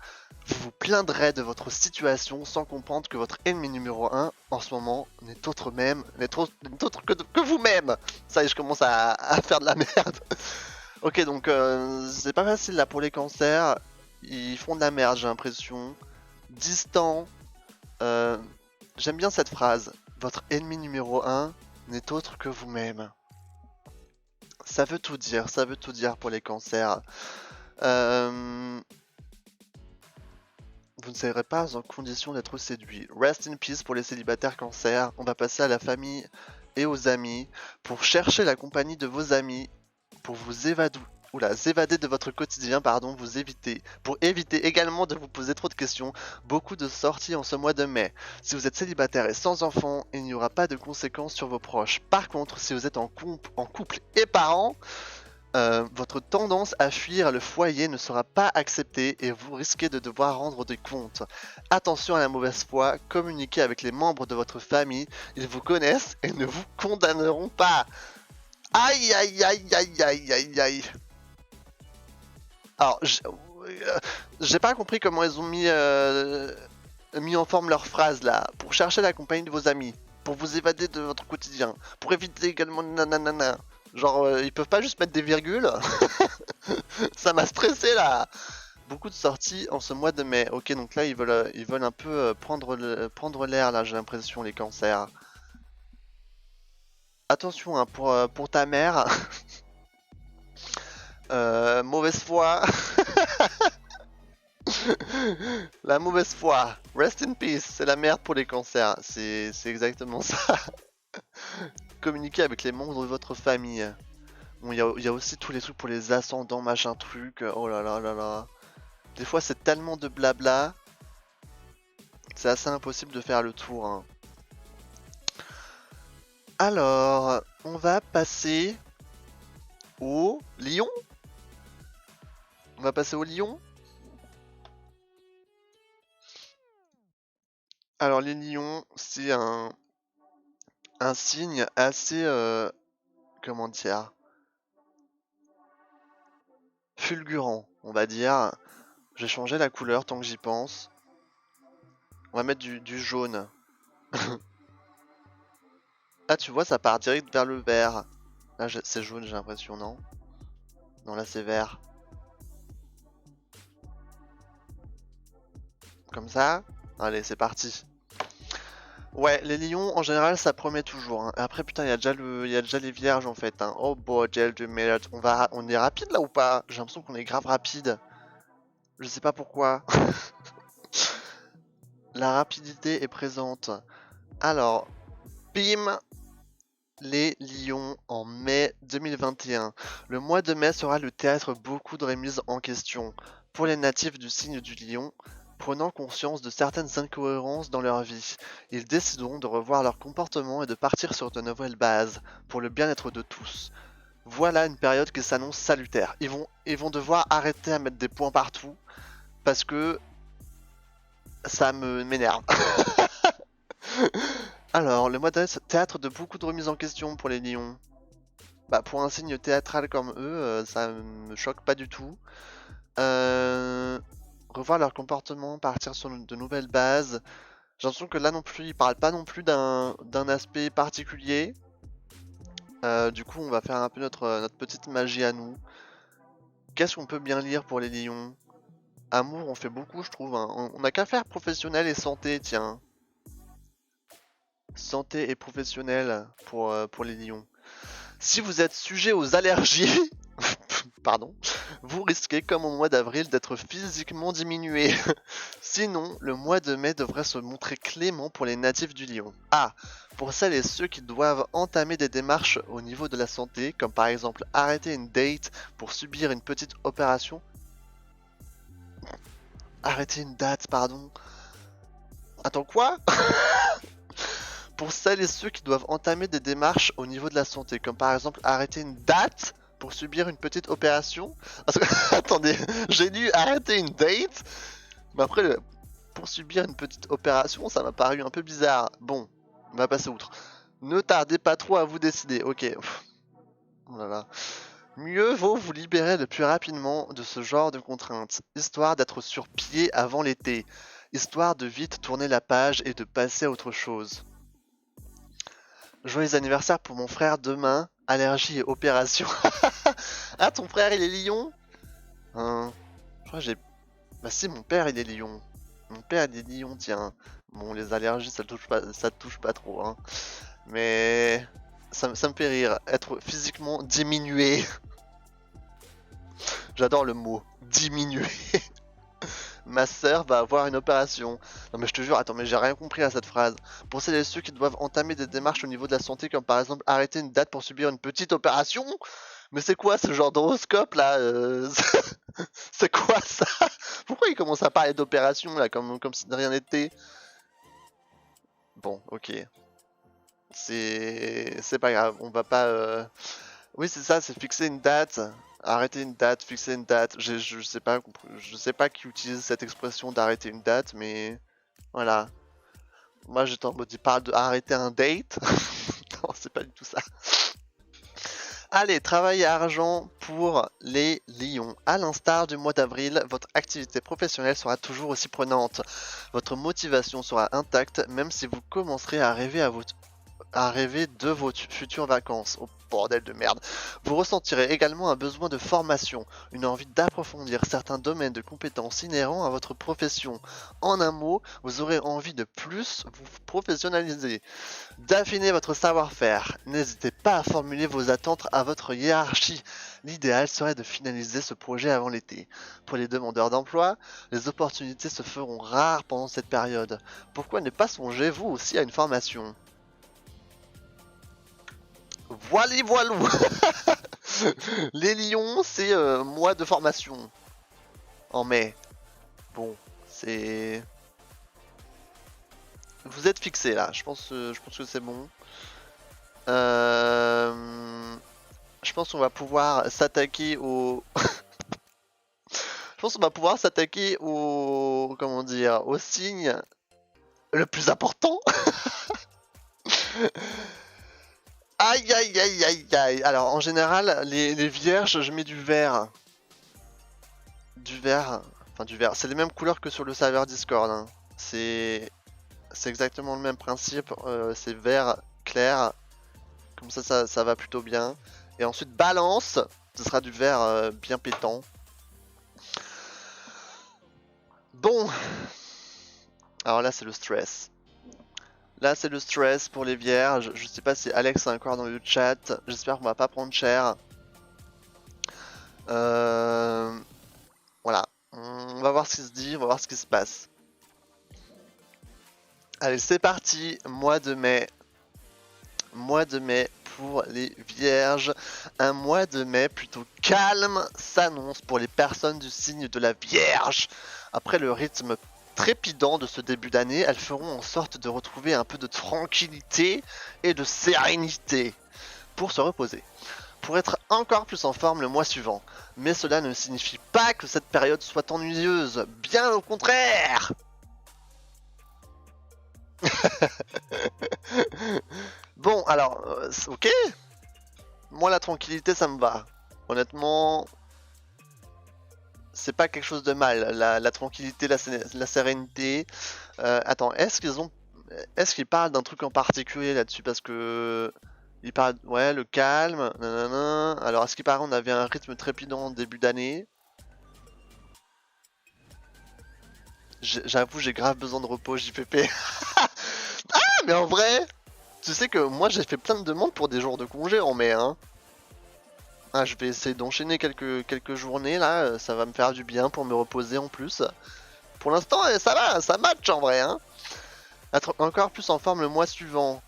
Vous vous plaindrez de votre situation sans comprendre que votre ennemi numéro 1 en ce moment n'est autre que vous-même. Ça y est, je commence à faire de la merde. Ok, donc c'est pas facile là pour les cancers. Ils font de la merde, j'ai l'impression. Distant. J'aime bien cette phrase. Votre ennemi numéro 1 n'est autre que vous-même. Ça veut tout dire pour les cancers. Vous ne serez pas en condition d'être séduit. Rest in peace pour les célibataires cancer. On va passer à la famille et aux amis. Pour chercher la compagnie de vos amis, pour vous évader de votre quotidien, pardon, pour éviter également de vous poser trop de questions, beaucoup de sorties en ce mois de mai. Si vous êtes célibataire et sans enfant, il n'y aura pas de conséquences sur vos proches. Par contre, si vous êtes en couple et parents, votre tendance à fuir le foyer ne sera pas acceptée et vous risquez de devoir rendre des comptes. Attention à la mauvaise foi, communiquez avec les membres de votre famille, ils vous connaissent et ne vous condamneront pas. Aïe aïe aïe aïe aïe aïe aïe. Alors, j'ai pas compris comment ils ont mis en forme leur phrase là. Pour chercher la compagnie de vos amis, pour vous évader de votre quotidien, pour éviter également nanana. Genre, ils peuvent pas juste mettre des virgules. Ça m'a stressé là. Beaucoup de sorties en ce mois de mai. Ok, donc là ils veulent un peu prendre l'air là, j'ai l'impression, les cancers. Attention hein, pour ta mère. Mauvaise foi. La mauvaise foi. Rest in peace. C'est la merde pour les cancers. C'est exactement ça. Communiquez avec les membres de votre famille. Bon, il y a aussi tous les trucs pour les ascendants, machin truc. Oh là là là là. Des fois, c'est tellement de blabla. C'est assez impossible de faire le tour. Hein. Alors, on va passer au lion. On va passer au lion. Alors, les lions, c'est un signe assez... comment dire, fulgurant, on va dire. J'ai changé la couleur tant que j'y pense. On va mettre du jaune. Ah, tu vois, ça part direct vers le vert. Là, c'est jaune, j'ai l'impression, non? Non, là, c'est vert. Comme ça? Allez, c'est parti. Ouais, les lions, en général, ça promet toujours. Hein. Après, putain, il y a déjà les vierges, en fait. Hein. Oh, boy, gel de minutes. On est rapide, là, ou pas? J'ai l'impression qu'on est grave rapide. Je sais pas pourquoi. La rapidité est présente. Alors, bim, les lions en mai 2021. Le mois de mai sera le théâtre beaucoup de remises en question. Pour les natifs du signe du lion, prenant conscience de certaines incohérences dans leur vie, ils décideront de revoir leur comportement et de partir sur de nouvelles bases, pour le bien-être de tous. Voilà une période qui s'annonce salutaire. Ils vont devoir arrêter à mettre des points partout, parce que ça m'énerve. Alors, le mois de théâtre de beaucoup de remises en question pour les lions. Bah, pour un signe théâtral comme eux, ça me choque pas du tout. Revoir leur comportement, partir sur de nouvelles bases. J'ai l'impression que là non plus, ils parlent pas non plus d'un aspect particulier. Du coup, on va faire un peu notre petite magie à nous. Qu'est-ce qu'on peut bien lire pour les lions? Amour, on fait beaucoup, je trouve. Hein. On n'a qu'à faire professionnel et santé, tiens. Santé et professionnel pour les lions. Si vous êtes sujet aux allergies, pardon, vous risquez, comme au mois d'avril, d'être physiquement diminué. Sinon, le mois de mai devrait se montrer clément pour les natifs du lion. Ah, pour celles et ceux qui doivent entamer des démarches au niveau de la santé, comme par exemple arrêter une date pour subir une petite opération. Arrêter une date, pardon. Attends, quoi? Pour celles et ceux qui doivent entamer des démarches au niveau de la santé, comme par exemple arrêter une date pour subir une petite opération. Attendez, j'ai dû arrêter une date, mais après, pour subir une petite opération, ça m'a paru un peu bizarre. Bon, on va passer outre. Ne tardez pas trop à vous décider, ok. Oh là là. Mieux vaut vous libérer le plus rapidement de ce genre de contraintes, histoire d'être sur pied avant l'été, histoire de vite tourner la page et de passer à autre chose. Joyeux anniversaire pour mon frère demain. Allergie et opération. Ah, ton frère il est lion? Je crois que j'ai... Bah si, mon père il est lion. Mon père il est lion, tiens. Bon, les allergies ça te touche pas trop. Hein. Mais ça me fait rire. Être physiquement diminué. J'adore le mot. Diminué. Ma sœur va avoir une opération. Non mais je te jure, attends, mais j'ai rien compris à cette phrase. Pour celles et ceux qui doivent entamer des démarches au niveau de la santé, comme par exemple arrêter une date pour subir une petite opération. Mais c'est quoi ce genre d'horoscope là C'est quoi ça? Pourquoi il commence à parler d'opération là comme si de rien n'était? Bon, ok. C'est pas grave, on va pas... Oui c'est ça, c'est fixer une date, arrêter une date, fixer une date. Je sais pas qui utilise cette expression d'arrêter une date, mais voilà. Moi j'étais en mode, il parle de arrêter un date. Non, c'est pas du tout ça. Allez, travail et argent pour les lions. À l'instar du mois d'avril, votre activité professionnelle sera toujours aussi prenante. Votre motivation sera intacte, même si vous commencerez à rêver de vos futures vacances. Oh bordel de merde. Vous ressentirez également un besoin de formation, une envie d'approfondir certains domaines de compétences inhérents à votre profession. En un mot, vous aurez envie de plus vous professionnaliser, d'affiner votre savoir-faire. N'hésitez pas à formuler vos attentes à votre hiérarchie. L'idéal serait de finaliser ce projet avant l'été. Pour les demandeurs d'emploi, les opportunités se feront rares pendant cette période. Pourquoi ne pas songer vous aussi à une formation ? Voili voilou. Les lions, c'est mois de formation. En mai. Bon, c'est... Vous êtes fixés là, je pense que c'est bon. Je pense qu'on va pouvoir s'attaquer au... Je pense qu'on va pouvoir s'attaquer au... Comment dire? Au signe le plus important. Aïe aïe aïe aïe aïe. Alors en général, les vierges, je mets du vert. Du vert. Enfin du vert. C'est les mêmes couleurs que sur le serveur Discord. Hein. C'est exactement le même principe. C'est vert clair. Comme ça va plutôt bien. Et ensuite balance. Ce sera du vert bien pétant. Bon. Alors là c'est le stress. Là c'est le stress pour les vierges. Je sais pas si Alex est encore dans le chat. J'espère qu'on va pas prendre cher. Voilà. On va voir ce qui se dit, on va voir ce qui se passe. Allez c'est parti. Mois de mai. Mois de mai pour les vierges. Un mois de mai plutôt calme s'annonce pour les personnes du signe de la Vierge. Après le rythme trépidant de ce début d'année, elles feront en sorte de retrouver un peu de tranquillité et de sérénité pour se reposer, pour être encore plus en forme le mois suivant. Mais cela ne signifie pas que cette période soit ennuyeuse, bien au contraire. Bon, alors, ok. Moi, la tranquillité, ça me va. Honnêtement, c'est pas quelque chose de mal. La tranquillité, la sérénité. Attends, est-ce qu'ils parlent d'un truc en particulier là-dessus? Parce que ils parlent, ouais, le calme. Nanana. Alors, à ce qui paraît, on avait un rythme trépidant en début d'année. J'avoue, j'ai grave besoin de repos, JPP. Ah, mais en vrai, tu sais que moi, j'ai fait plein de demandes pour des jours de congé en mai, hein. Ah, je vais essayer d'enchaîner quelques journées là, ça va me faire du bien pour me reposer en plus. Pour l'instant, ça va, ça match en vrai. Hein. Être encore plus en forme le mois suivant.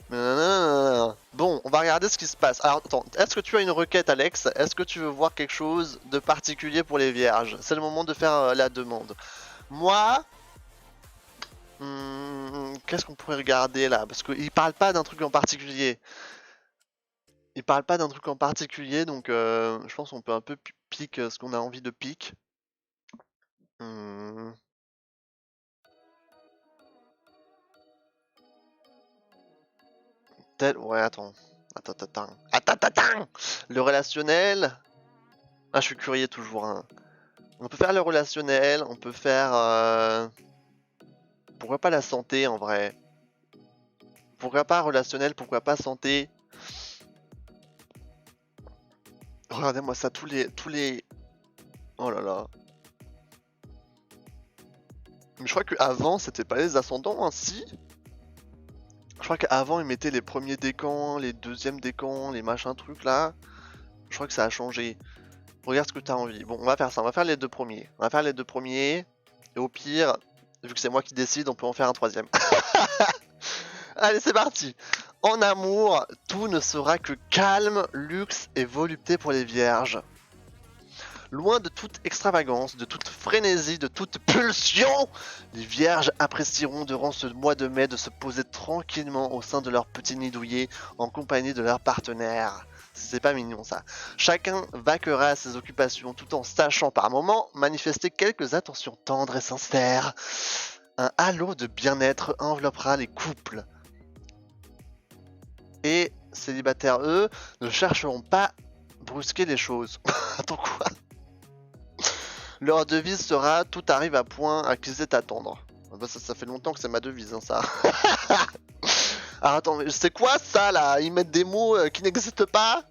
Bon, on va regarder ce qui se passe. Alors, attends, est-ce que tu as une requête, Alex? Est-ce que tu veux voir quelque chose de particulier pour les vierges? C'est le moment de faire la demande. Moi, qu'est-ce qu'on pourrait regarder là? Parce qu'il parle pas d'un truc en particulier. Il parle pas d'un truc en particulier, donc je pense qu'on peut un peu pique ce qu'on a envie de pique. Ouais, attends. Attends. Le relationnel. Ah, je suis curieux toujours. Hein. On peut faire le relationnel, on peut faire... Pourquoi pas la santé en vrai? Pourquoi pas relationnel, pourquoi pas santé? Regardez-moi ça, tous les... Oh là là. Mais je crois qu'avant, c'était pas les ascendants, hein, si? Je crois qu'avant, ils mettaient les premiers décans, les deuxièmes décans, les machins trucs là. Je crois que ça a changé. Regarde ce que t'as envie. Bon, on va faire ça, on va faire les deux premiers. On va faire les deux premiers. Et au pire, vu que c'est moi qui décide, on peut en faire un troisième. Allez, c'est parti. En amour, tout ne sera que calme, luxe et volupté pour les vierges. Loin de toute extravagance, de toute frénésie, de toute pulsion, les vierges apprécieront durant ce mois de mai de se poser tranquillement au sein de leur petit nid douillet en compagnie de leur partenaire. C'est pas mignon ça. Chacun vaquera à ses occupations tout en sachant par moments manifester quelques attentions tendres et sincères. Un halo de bien-être enveloppera les couples. Et célibataires, eux, ne chercheront pas brusquer les choses. Attends quoi? Leur devise sera tout arrive à point à qui sait attendre. Bah ça fait longtemps que c'est ma devise, hein, ça. Alors attends, mais c'est quoi ça là? Ils mettent des mots qui n'existent pas?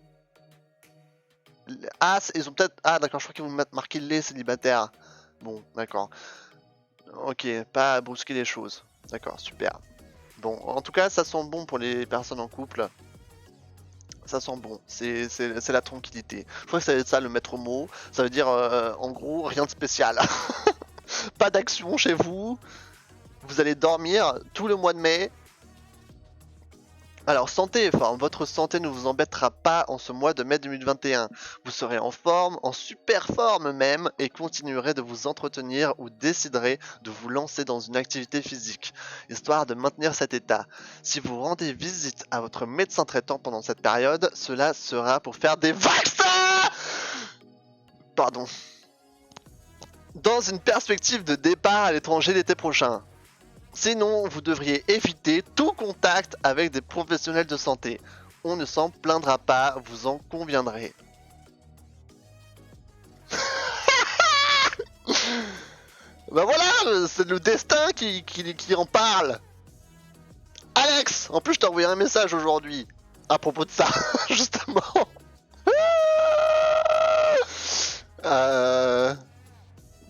Ah, ils ont peut-être. Ah, d'accord, je crois qu'ils vont marquer les célibataires. Bon, d'accord. Ok, pas brusquer les choses. D'accord, super. Bon, en tout cas, ça sent bon pour les personnes en couple. Ça sent bon, c'est la tranquillité. Je crois que c'est ça le maître mot. Ça veut dire en gros rien de spécial. Pas d'action chez vous. Vous allez dormir tout le mois de mai. Alors santé, enfin votre santé ne vous embêtera pas en ce mois de mai 2021. Vous serez en forme, en super forme même, et continuerez de vous entretenir ou déciderez de vous lancer dans une activité physique, histoire de maintenir cet état. Si vous rendez visite à votre médecin traitant pendant cette période, cela sera pour faire des vaccins. Pardon. Dans une perspective de départ à l'étranger l'été prochain. Sinon, vous devriez éviter tout contact avec des professionnels de santé. On ne s'en plaindra pas, vous en conviendrez. Bah voilà, c'est le destin qui en parle. Alex, en plus je t'ai envoyé un message aujourd'hui à propos de ça, justement.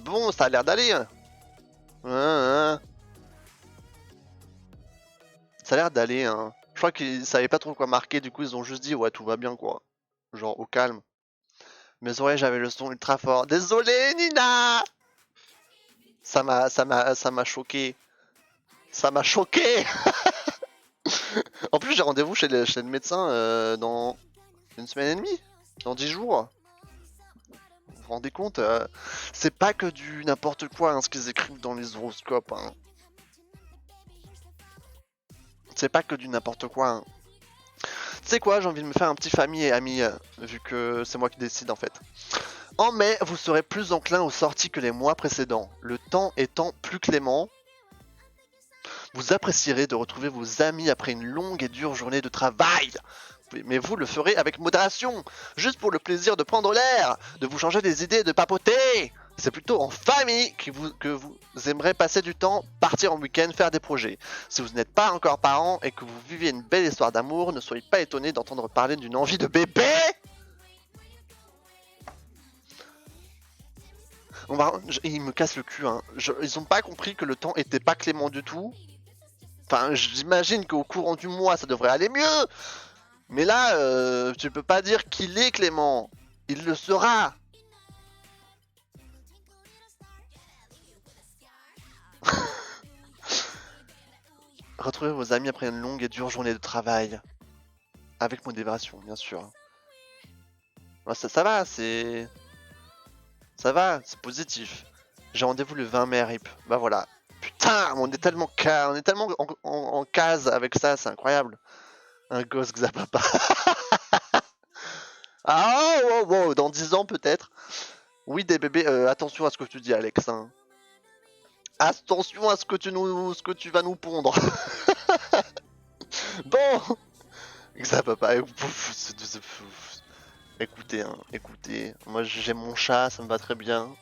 Bon, ça a l'air d'aller. Ça a l'air d'aller, hein. Je crois qu'ils savaient pas trop quoi marquer, du coup ils ont juste dit ouais tout va bien quoi. Genre au calme. Mes oreilles j'avais le son ultra fort. Désolé Nina. Ça m'a choqué. Ça m'a choqué. En plus j'ai rendez-vous chez le médecin dans une semaine et demie. Dans 10 jours. Vous vous rendez compte c'est pas que du n'importe quoi hein, ce qu'ils écrivent dans les horoscopes. Hein. C'est pas que du n'importe quoi. Hein. Tu sais quoi, j'ai envie de me faire un petit famille et amis, vu que c'est moi qui décide en fait. En mai, vous serez plus enclin aux sorties que les mois précédents. Le temps étant plus clément, vous apprécierez de retrouver vos amis après une longue et dure journée de travail. Mais vous le ferez avec modération, juste pour le plaisir de prendre l'air, de vous changer des idées et de papoter. C'est plutôt en famille que vous aimerez passer du temps, partir en week-end, faire des projets. Si vous n'êtes pas encore parent et que vous vivez une belle histoire d'amour, ne soyez pas étonné d'entendre parler d'une envie de bébé. Ils me cassent le cul, hein. Ils ont pas compris que le temps était pas clément du tout. Enfin, j'imagine qu'au courant du mois, ça devrait aller mieux. Mais là, tu peux pas dire qu'il est clément. Il le sera. Retrouvez vos amis après une longue et dure journée de travail. Avec modération, bien sûr. Ouais, ça va, c'est... Ça va, c'est positif. J'ai rendez-vous le 20 mai, RIP. Bah voilà. Putain, on est tellement, en case avec ça, c'est incroyable. Un gosse Xapapa. Ah, wow, dans 10 ans peut-être. Oui, des bébés, attention à ce que tu dis, Alex. Hein. Attention à ce que tu vas nous pondre. Bon, Xapapa, écoutez, hein, écoutez. Moi, j'aime mon chat, ça me va très bien.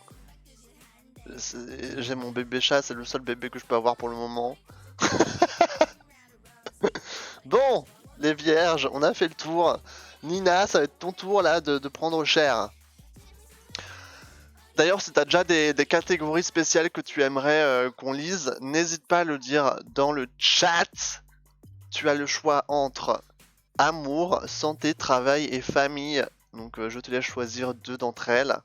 J'ai mon bébé chat, c'est le seul bébé que je peux avoir pour le moment. Bon, les vierges, on a fait le tour. Nina, ça va être ton tour là de prendre cher. D'ailleurs, si t'as déjà des catégories spéciales que tu aimerais qu'on lise, n'hésite pas à le dire dans le chat. Tu as le choix entre amour, santé, travail et famille. Donc je te laisse choisir 2 d'entre elles.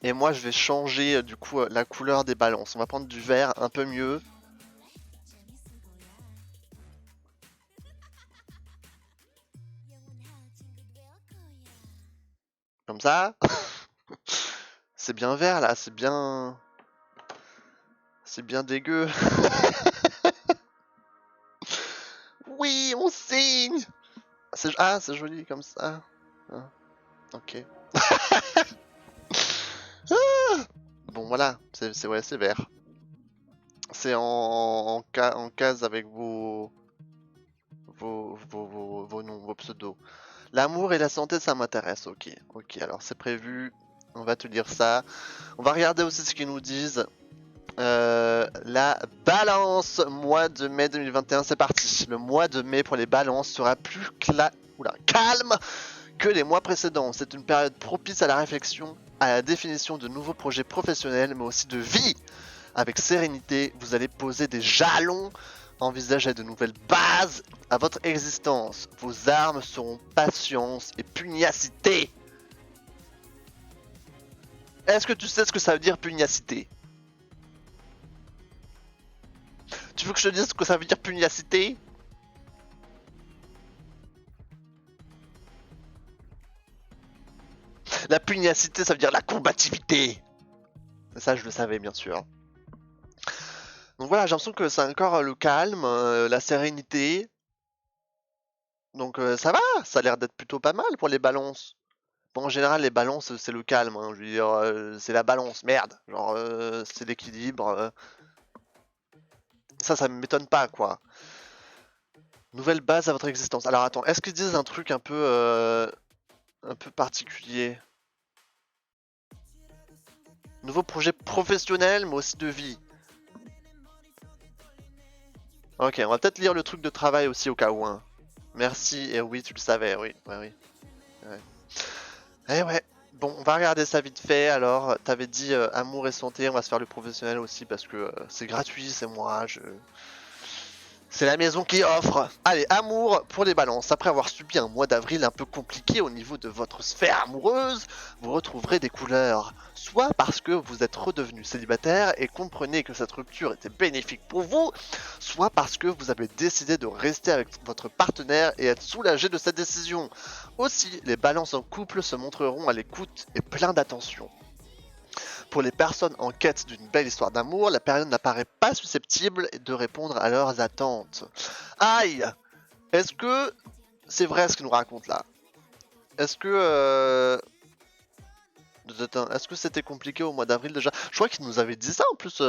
Et moi je vais changer du coup la couleur des balances. On va prendre du vert un peu mieux. ça. C'est bien vert là, c'est bien... C'est bien dégueu. Oui, on signe. Ah, c'est joli comme ça. Ah, ok. Bon voilà, ouais, c'est vert. C'est en case avec vos noms, vos pseudos. L'amour et la santé, ça m'intéresse. Ok, ok. Alors c'est prévu. On va te lire ça. On va regarder aussi ce qu'ils nous disent. La balance, mois de mai 2021, c'est parti. Le mois de mai pour les balances sera plus calme que les mois précédents. C'est une période propice à la réflexion, à la définition de nouveaux projets professionnels, mais aussi de vie. Avec sérénité, vous allez poser des jalons, envisager de nouvelles bases à votre existence. Vos armes seront patience et pugnacité. Est-ce que tu sais ce que ça veut dire pugnacité? Tu veux que je te dise ce que ça veut dire pugnacité? La pugnacité, ça veut dire la combativité. Ça, je le savais, bien sûr. Donc voilà, j'ai l'impression que c'est encore le calme, la sérénité. Donc ça va, ça a l'air d'être plutôt pas mal pour les balances. Bon, en général, les balances, c'est le calme. Hein, je veux dire, c'est la balance, merde. Genre, c'est l'équilibre. Ça me m'étonne pas, quoi. Nouvelle base à votre existence. Alors attends, est-ce qu'ils disent un truc un peu particulier? Nouveau projet professionnel, mais aussi de vie. Ok, on va peut-être lire le truc de travail aussi au cas où. Hein. Merci, et oui, tu le savais, oui. Ouais. Eh ouais. Bon, on va regarder ça vite fait. Alors, t'avais dit amour et santé, on va se faire le professionnel aussi parce que c'est gratuit, c'est moi, c'est la maison qui offre. Allez, amour pour les balances. Après avoir subi un mois d'avril un peu compliqué au niveau de votre sphère amoureuse, vous retrouverez des couleurs. Soit parce que vous êtes redevenu célibataire et comprenez que cette rupture était bénéfique pour vous, soit parce que vous avez décidé de rester avec votre partenaire et être soulagé de cette décision. Aussi, les balances en couple se montreront à l'écoute et plein d'attention. Pour les personnes en quête d'une belle histoire d'amour, la période n'apparaît pas susceptible de répondre à leurs attentes. Aïe! Est-ce que c'est vrai ce qu'il nous raconte là? Est-ce que... Est-ce que c'était compliqué au mois d'avril déjà? Je crois qu'il nous avait dit ça en plus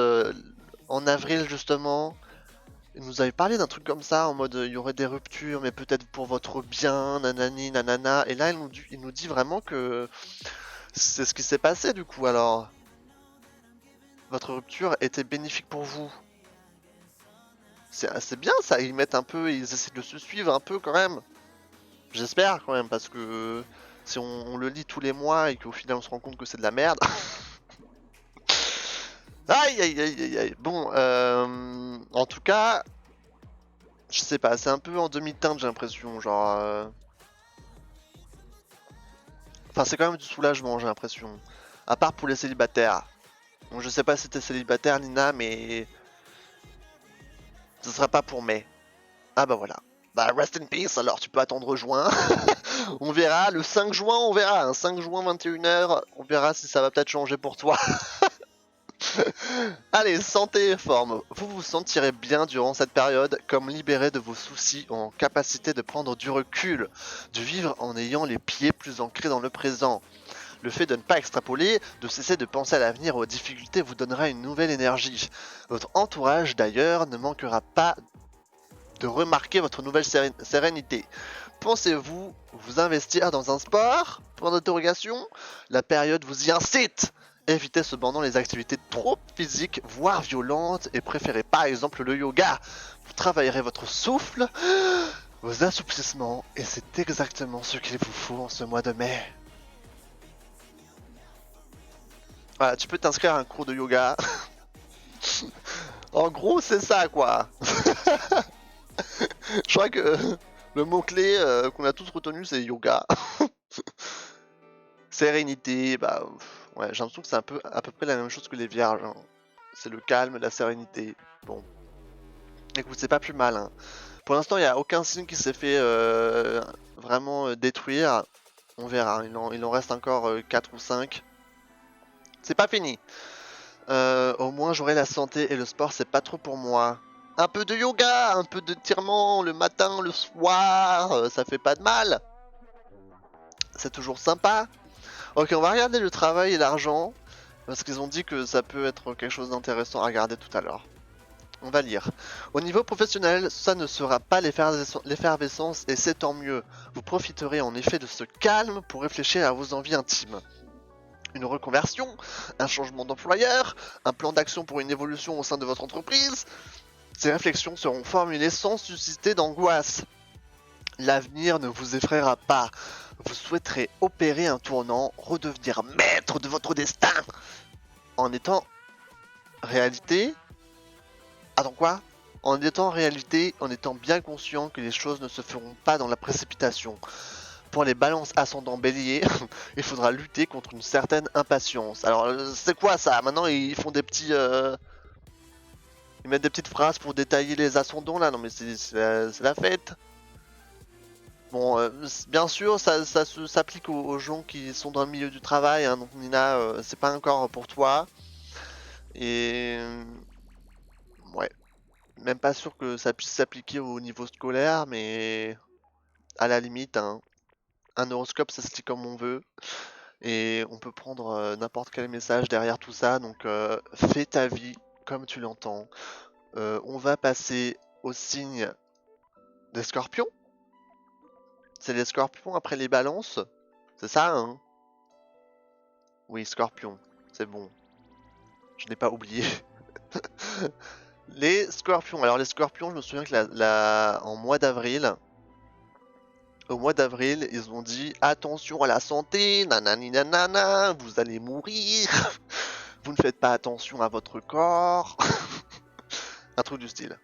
en avril justement. Il nous avait parlé d'un truc comme ça en mode il y aurait des ruptures mais peut-être pour votre bien, nanani, nanana. Et là il nous dit vraiment que c'est ce qui s'est passé du coup alors. Votre rupture était bénéfique pour vous. C'est bien ça, ils mettent un peu, ils essaient de se suivre un peu quand même. J'espère quand même, parce que si on le lit tous les mois et qu'au final on se rend compte que c'est de la merde. Aïe aïe aïe aïe aïe. Bon, en tout cas, je sais pas, c'est un peu en demi-teinte j'ai l'impression, genre... Enfin c'est quand même du soulagement j'ai l'impression. À part pour les célibataires. Bon, je sais pas si t'es célibataire Nina, mais... Ce sera pas pour mai. Ah bah voilà. Bah rest in peace, alors tu peux attendre juin. On verra, le 5 juin on verra, hein. 5 juin 21h, on verra si ça va peut-être changer pour toi. Allez, santé et forme. Vous vous sentirez bien durant cette période, comme libéré de vos soucis, en capacité de prendre du recul, de vivre en ayant les pieds plus ancrés dans le présent. Le fait de ne pas extrapoler, de cesser de penser à l'avenir et aux difficultés vous donnera une nouvelle énergie. Votre entourage d'ailleurs ne manquera pas de remarquer votre nouvelle sérénité. Pensez-vous vous investir dans un sport? Point d'interrogation. La période vous y incite. Évitez cependant les activités trop physiques, voire violentes, et préférez par exemple le yoga. Vous travaillerez votre souffle, vos assouplissements, et c'est exactement ce qu'il vous faut en ce mois de mai. Voilà, tu peux t'inscrire à un cours de yoga. En gros, c'est ça quoi. Je crois que le mot-clé qu'on a tous retenu, c'est yoga. Sérénité, bah ouais, j'ai l'impression que c'est à peu près la même chose que les vierges. Hein. C'est le calme, la sérénité. Bon, écoute, c'est pas plus mal. Hein. Pour l'instant, il n'y a aucun signe qui s'est fait vraiment détruire. On verra, il en reste encore 4 ou 5. C'est pas fini. Au moins j'aurai la santé et le sport, c'est pas trop pour moi. Un peu de yoga, un peu de tirement le matin, le soir, ça fait pas de mal. C'est toujours sympa. Ok, on va regarder le travail et l'argent. Parce qu'ils ont dit que ça peut être quelque chose d'intéressant à regarder tout à l'heure. On va lire. Au niveau professionnel, ça ne sera pas l'effervescence et c'est tant mieux. Vous profiterez en effet de ce calme pour réfléchir à vos envies intimes. Une reconversion, un changement d'employeur, un plan d'action pour une évolution au sein de votre entreprise. Ces réflexions seront formulées sans susciter d'angoisse. L'avenir ne vous effraiera pas. Vous souhaiterez opérer un tournant, redevenir maître de votre destin. En étant réalité. Attends quoi? En étant réalité, en étant bien conscient que les choses ne se feront pas dans la précipitation. Pour les balances ascendant bélier, il faudra lutter contre une certaine impatience. Alors c'est quoi ça? Maintenant ils font des petits... Ils mettent des petites phrases pour détailler les ascendants là? Non mais c'est la fête. Bon, bien sûr, ça s'applique aux gens qui sont dans le milieu du travail, hein, donc Nina, c'est pas encore pour toi. Et... ouais. Même pas sûr que ça puisse s'appliquer au niveau scolaire, mais... à la limite, hein. Un horoscope, ça se lit comme on veut. Et on peut prendre n'importe quel message derrière tout ça, donc fais ta vie comme tu l'entends. On va passer au signe des scorpions. C'est les scorpions après les balances. C'est ça, hein? Oui, scorpion. C'est bon. Je n'ai pas oublié. Les scorpions. Alors les scorpions, je me souviens que en mois d'avril, au mois d'avril, ils ont dit attention à la santé, nanani nanana, vous allez mourir, vous ne faites pas attention à votre corps. Un truc du style.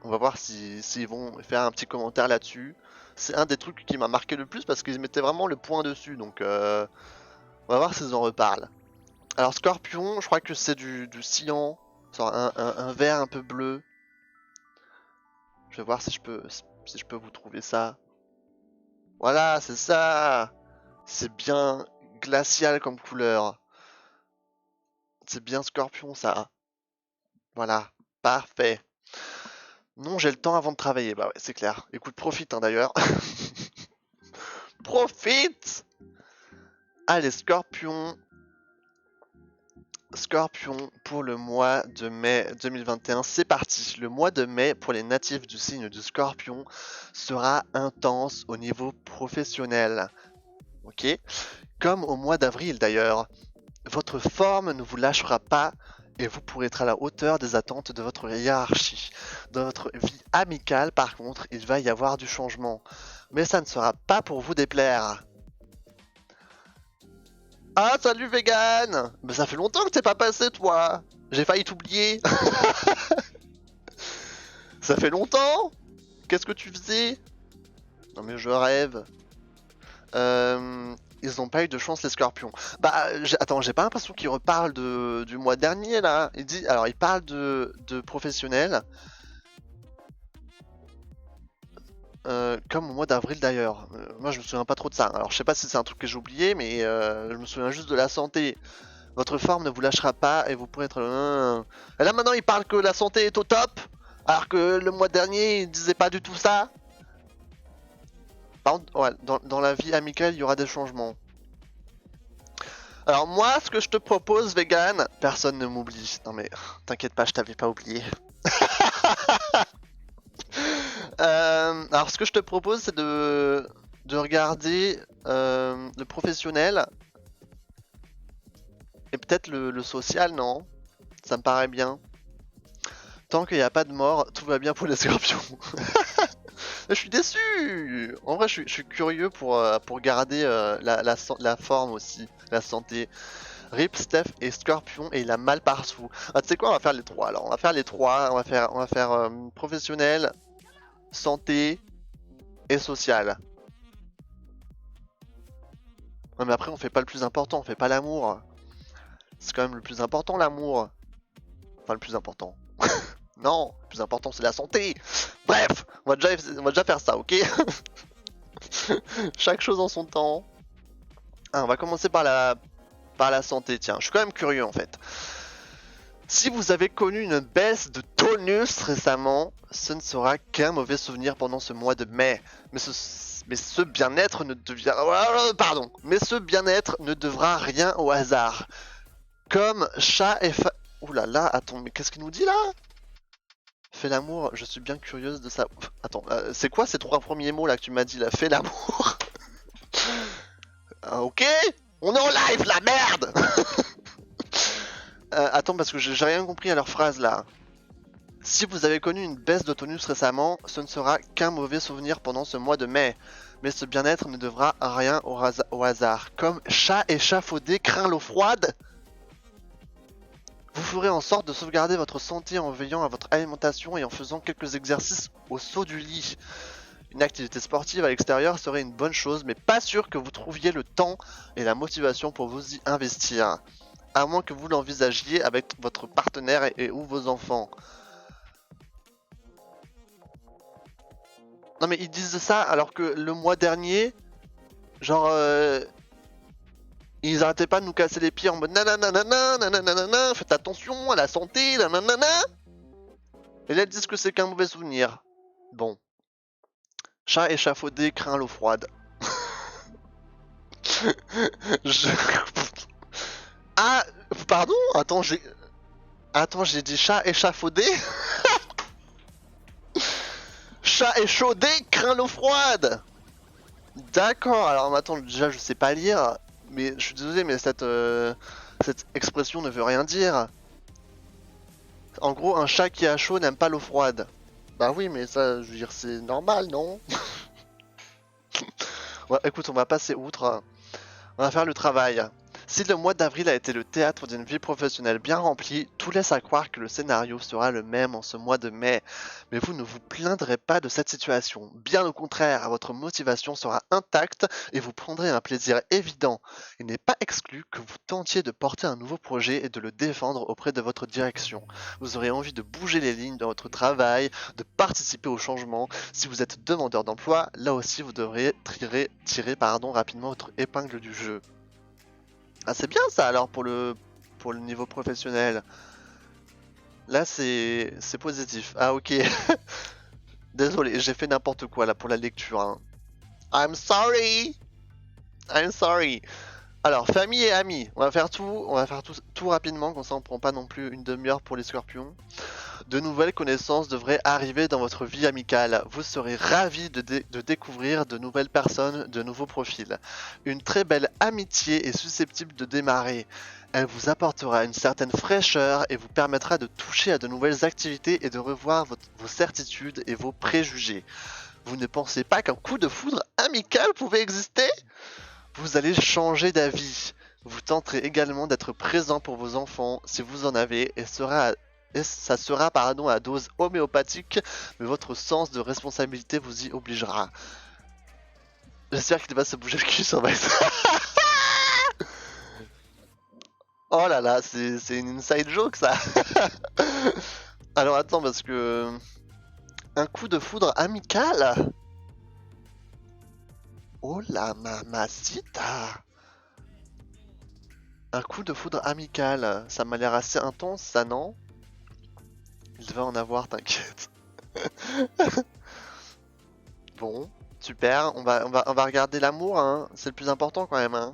On va voir s'ils vont faire un petit commentaire là-dessus. C'est un des trucs qui m'a marqué le plus parce qu'ils mettaient vraiment le point dessus, donc on va voir s'ils en reparlent. Alors Scorpion, je crois que c'est du cyan, un vert un peu bleu. Je vais voir si je peux vous trouver ça. Voilà, c'est ça. C'est bien glacial comme couleur. C'est bien Scorpion ça. Voilà, parfait. Non, j'ai le temps avant de travailler. Bah ouais, c'est clair. Écoute, profite hein, d'ailleurs. Profite. Allez, Scorpion. Scorpion pour le mois de mai 2021. C'est parti. Le mois de mai pour les natifs du signe du Scorpion sera intense au niveau professionnel. Ok? Comme au mois d'avril d'ailleurs. Votre forme ne vous lâchera pas et vous pourrez être à la hauteur des attentes de votre hiérarchie. Dans votre vie amicale, par contre, il va y avoir du changement. Mais ça ne sera pas pour vous déplaire. Ah, salut vegan! Mais ça fait longtemps que t'es pas passé, toi! J'ai failli t'oublier! Ça fait longtemps? Qu'est-ce que tu faisais? Non mais je rêve. Ils ont pas eu de chance les scorpions. Bah, attends, j'ai pas l'impression qu'ils reparlent du mois dernier là. Il parle de professionnels. Comme au mois d'avril d'ailleurs. Moi je me souviens pas trop de ça. Alors je sais pas si c'est un truc que j'ai oublié, mais je me souviens juste de la santé. Votre forme ne vous lâchera pas et vous pourrez être... Et là maintenant il parle que la santé est au top, alors que le mois dernier il disait pas du tout ça. Par contre, ouais, dans la vie amicale il y aura des changements. Alors moi ce que je te propose vegan, personne ne m'oublie. Non mais t'inquiète pas, je t'avais pas oublié. Alors ce que je te propose c'est de regarder le professionnel et peut-être le social, non? Ça me paraît bien. Tant qu'il n'y a pas de mort, tout va bien pour les scorpions. Je suis déçu. En vrai je suis curieux pour garder la forme aussi, la santé. Rip, Steph et Scorpion et il a mal partout. Ah, tu sais quoi, on va faire les trois alors. On va faire les trois. On va faire professionnel, santé et social. Non mais après on fait pas le plus important, on fait pas l'amour. C'est quand même le plus important l'amour. Enfin le plus important. Non, le plus important c'est la santé. Bref, on va déjà faire ça, ok? Chaque chose en son temps. Ah, on va commencer par la santé, tiens. Je suis quand même curieux en fait. Si vous avez connu une baisse de tonus récemment, ce ne sera qu'un mauvais souvenir pendant ce mois de mai. Mais ce bien-être ne devient... Pardon. Mais ce bien-être ne devra rien au hasard. Comme chat et Ouh là là, attends, mais qu'est-ce qu'il nous dit là? Fais l'amour, je suis bien curieuse de ça. Attends, c'est quoi ces 3 premiers mots là que tu m'as dit là? Fais l'amour. Ok, on est en live, la merde. Attends, parce que j'ai rien compris à leur phrase là. Si vous avez connu une baisse de tonus récemment, ce ne sera qu'un mauvais souvenir pendant ce mois de mai. Mais ce bien-être ne devra rien au hasard. Comme chat échafaudé craint l'eau froide, vous ferez en sorte de sauvegarder votre santé en veillant à votre alimentation et en faisant quelques exercices au saut du lit. Une activité sportive à l'extérieur serait une bonne chose, mais pas sûr que vous trouviez le temps et la motivation pour vous y investir. À moins que vous l'envisagiez avec votre partenaire et ou vos enfants. Non mais ils disent ça alors que le mois dernier, genre ils arrêtaient pas de nous casser les pieds en mode nanana, nanana, faites attention à la santé, nanana. Et là ils disent que c'est qu'un mauvais souvenir. Bon. Chat échafaudé craint l'eau froide. Je... Ah, pardon. Attends, j'ai dit chat échafaudé. Chat échaudé craint l'eau froide. D'accord. Alors attends, déjà je sais pas lire, mais je suis désolé, mais cette expression ne veut rien dire. En gros, un chat qui a chaud n'aime pas l'eau froide. Bah oui, mais ça, je veux dire, c'est normal, non? Ouais, écoute, on va passer outre. On va faire le travail. Si le mois d'avril a été le théâtre d'une vie professionnelle bien remplie, tout laisse à croire que le scénario sera le même en ce mois de mai. Mais vous ne vous plaindrez pas de cette situation. Bien au contraire, votre motivation sera intacte et vous prendrez un plaisir évident. Il n'est pas exclu que vous tentiez de porter un nouveau projet et de le défendre auprès de votre direction. Vous aurez envie de bouger les lignes dans votre travail, de participer au changement. Si vous êtes demandeur d'emploi, là aussi vous devriez tirer rapidement votre épingle du jeu. Ah c'est bien ça alors pour le niveau professionnel. Là c'est positif. Ah ok. Désolé, j'ai fait n'importe quoi là pour la lecture. Hein. I'm sorry. I'm sorry. Alors famille et amis, on va faire tout rapidement, comme ça on prend pas non plus une demi-heure pour les scorpions. De nouvelles connaissances devraient arriver dans votre vie amicale. Vous serez ravis de découvrir de nouvelles personnes, de nouveaux profils. Une très belle amitié est susceptible de démarrer. Elle vous apportera une certaine fraîcheur et vous permettra de toucher à de nouvelles activités et de revoir vos certitudes et vos préjugés. Vous ne pensez pas qu'un coup de foudre amical pouvait exister ? Vous allez changer d'avis. Vous tenterez également d'être présent pour vos enfants si vous en avez et ça sera à dose homéopathique, mais votre sens de responsabilité vous y obligera. J'espère qu'il va se bouger le cul sur ma... Oh là là, c'est une inside joke ça. Alors attends, parce que... Un coup de foudre amical? Oh la mamacita! Un coup de foudre amical, ça m'a l'air assez intense ça, non? Il devait en avoir, t'inquiète. Bon, super, on va regarder l'amour, hein. C'est le plus important quand même, hein.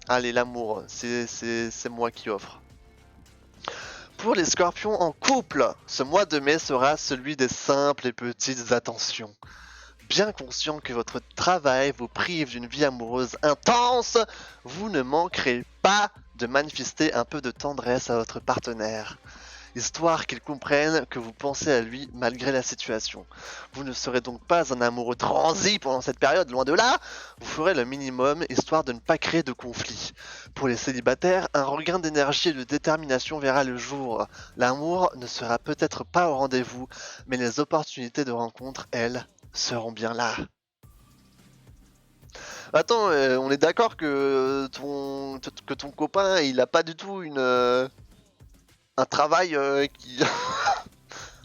Allez, l'amour, c'est moi qui offre. Pour les scorpions en couple, ce mois de mai sera celui des simples et petites attentions. Bien conscient que votre travail vous prive d'une vie amoureuse intense, vous ne manquerez pas de manifester un peu de tendresse à votre partenaire, histoire qu'il comprenne que vous pensez à lui malgré la situation. Vous ne serez donc pas un amoureux transi pendant cette période, loin de là, vous ferez le minimum histoire de ne pas créer de conflit. Pour les célibataires, un regain d'énergie et de détermination verra le jour. L'amour ne sera peut-être pas au rendez-vous, mais les opportunités de rencontre, elles, seront bien là. Attends, on est d'accord que ton copain, il a pas du tout un travail qui...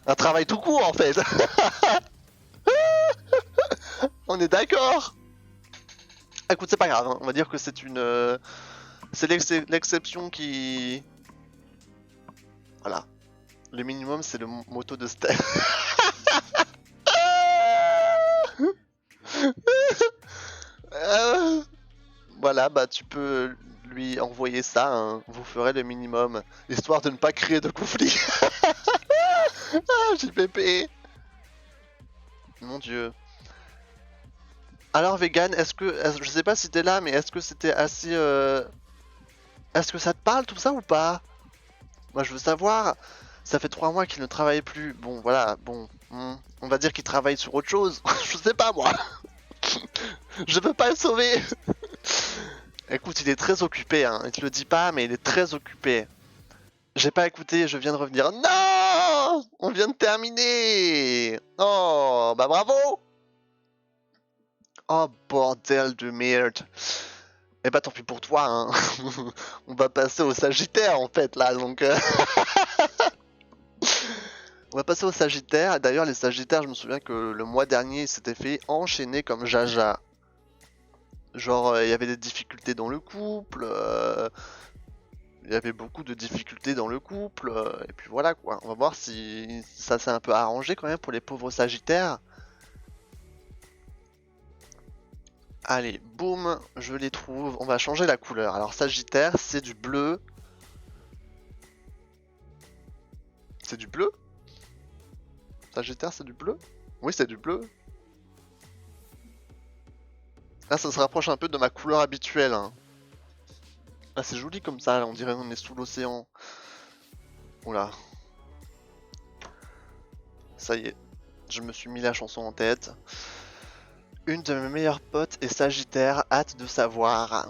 un travail tout court en fait. On est d'accord. Écoute, c'est pas grave, hein. On va dire que c'est une... c'est l'exception qui... Voilà. Le minimum, c'est le moto de Steph. Voilà, bah tu peux lui envoyer ça, hein. Vous ferez le minimum, histoire de ne pas créer de conflit. Ah, JPP. Mon dieu. Alors Vegan, je sais pas si t'es là, mais est-ce que c'était assez... Est-ce que ça te parle tout ça ou pas? Moi je veux savoir, ça fait 3 mois qu'il ne travaille plus. Bon voilà, bon, on va dire qu'il travaille sur autre chose. Je sais pas moi. Je veux pas le sauver. Écoute, il est très occupé, hein. Il te le dit pas, mais il est très occupé. J'ai pas écouté, je viens de revenir. Non! On vient de terminer! Oh, bah bravo! Oh, bordel de merde. Eh bah tant pis pour toi, hein. On va passer au Sagittaire en fait là, donc... On va passer au Sagittaire. D'ailleurs, les Sagittaires, je me souviens que le mois dernier, ils s'étaient fait enchaîner comme Jaja. Genre, il y avait des difficultés dans le couple... Il y avait beaucoup de difficultés dans le couple, et puis voilà quoi. On va voir si ça s'est un peu arrangé quand même pour les pauvres Sagittaires. Allez, boum, je les trouve. On va changer la couleur. Alors Sagittaire, c'est du bleu. C'est du bleu? Sagittaire, c'est du bleu? Oui, c'est du bleu. Là, ça se rapproche un peu de ma couleur habituelle, hein. Ah, c'est joli comme ça, là, on dirait qu'on est sous l'océan. Oula. Ça y est, je me suis mis la chanson en tête. Une de mes meilleures potes est Sagittaire, hâte de savoir.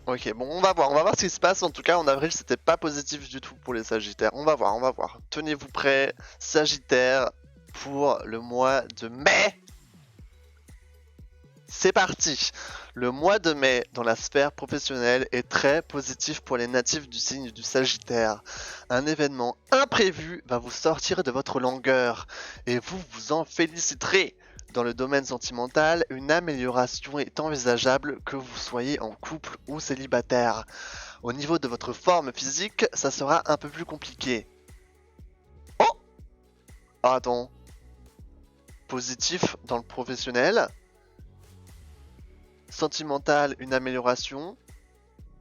Ok, bon, on va voir ce qui se passe. En tout cas, en avril, c'était pas positif du tout pour les Sagittaires. On va voir. Tenez-vous prêts, Sagittaire, pour le mois de mai. C'est parti! Le mois de mai dans la sphère professionnelle est très positif pour les natifs du signe du Sagittaire. Un événement imprévu va vous sortir de votre langueur et vous vous en féliciterez. Dans le domaine sentimental, une amélioration est envisageable que vous soyez en couple ou célibataire. Au niveau de votre forme physique, ça sera un peu plus compliqué. Oh! Ah, attends. Positif dans le professionnel. Sentimental, une amélioration.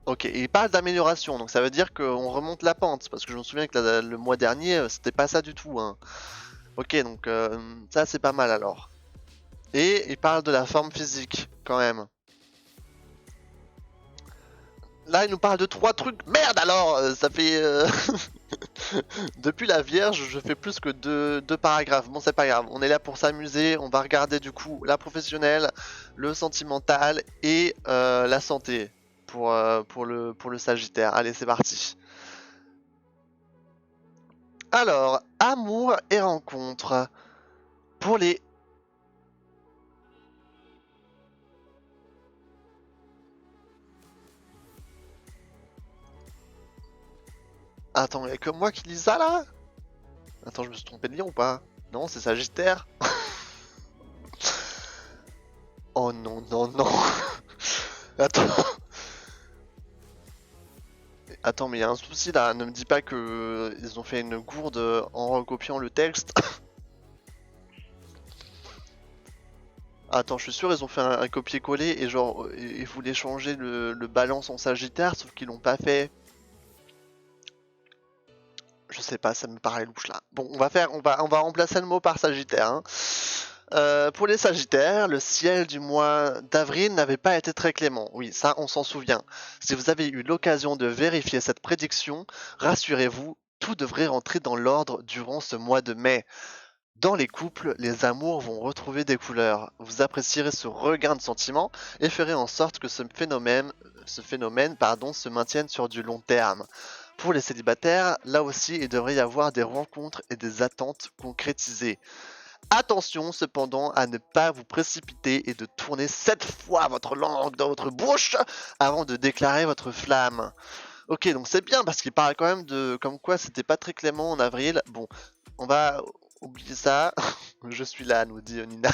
Ok, et il parle d'amélioration, donc ça veut dire qu'on remonte la pente, parce que je me souviens que le mois dernier, c'était pas ça du tout, hein. Ok, donc ça c'est pas mal alors. Et il parle de la forme physique, quand même. Là, il nous parle de 3 trucs. Merde alors, ça fait... Depuis la Vierge, je fais plus que deux paragraphes. Bon, c'est pas grave, on est là pour s'amuser. On va regarder du coup la professionnelle, le sentimental et la santé pour le Sagittaire. Allez, c'est parti. Alors, amour et rencontre. Pour les... Attends, y'a que moi qui lis ça là? Attends, je me suis trompé de lien ou pas? Non, c'est Sagittaire. Oh non, non, non. Attends. Attends, mais il y a un souci là. Ne me dis pas que ils ont fait une gourde en recopiant le texte. Attends, je suis sûr ils ont fait un copier-coller et genre ils voulaient changer le balance en Sagittaire, sauf qu'ils l'ont pas fait. Je sais pas, ça me paraît louche là. Bon, on va remplacer le mot par Sagittaire, hein. Pour les Sagittaires, le ciel du mois d'avril n'avait pas été très clément. Oui, ça, on s'en souvient. Si vous avez eu l'occasion de vérifier cette prédiction, rassurez-vous, tout devrait rentrer dans l'ordre durant ce mois de mai. Dans les couples, les amours vont retrouver des couleurs. Vous apprécierez ce regain de sentiments et ferez en sorte que ce phénomène se maintienne sur du long terme. Pour les célibataires, là aussi, il devrait y avoir des rencontres et des attentes concrétisées. Attention cependant à ne pas vous précipiter et de tourner 7 fois votre langue dans votre bouche avant de déclarer votre flamme. Ok, donc c'est bien parce qu'il parle quand même de comme quoi c'était pas très clément en avril. Bon, on va oublier ça. Je suis là, nous dit Nina.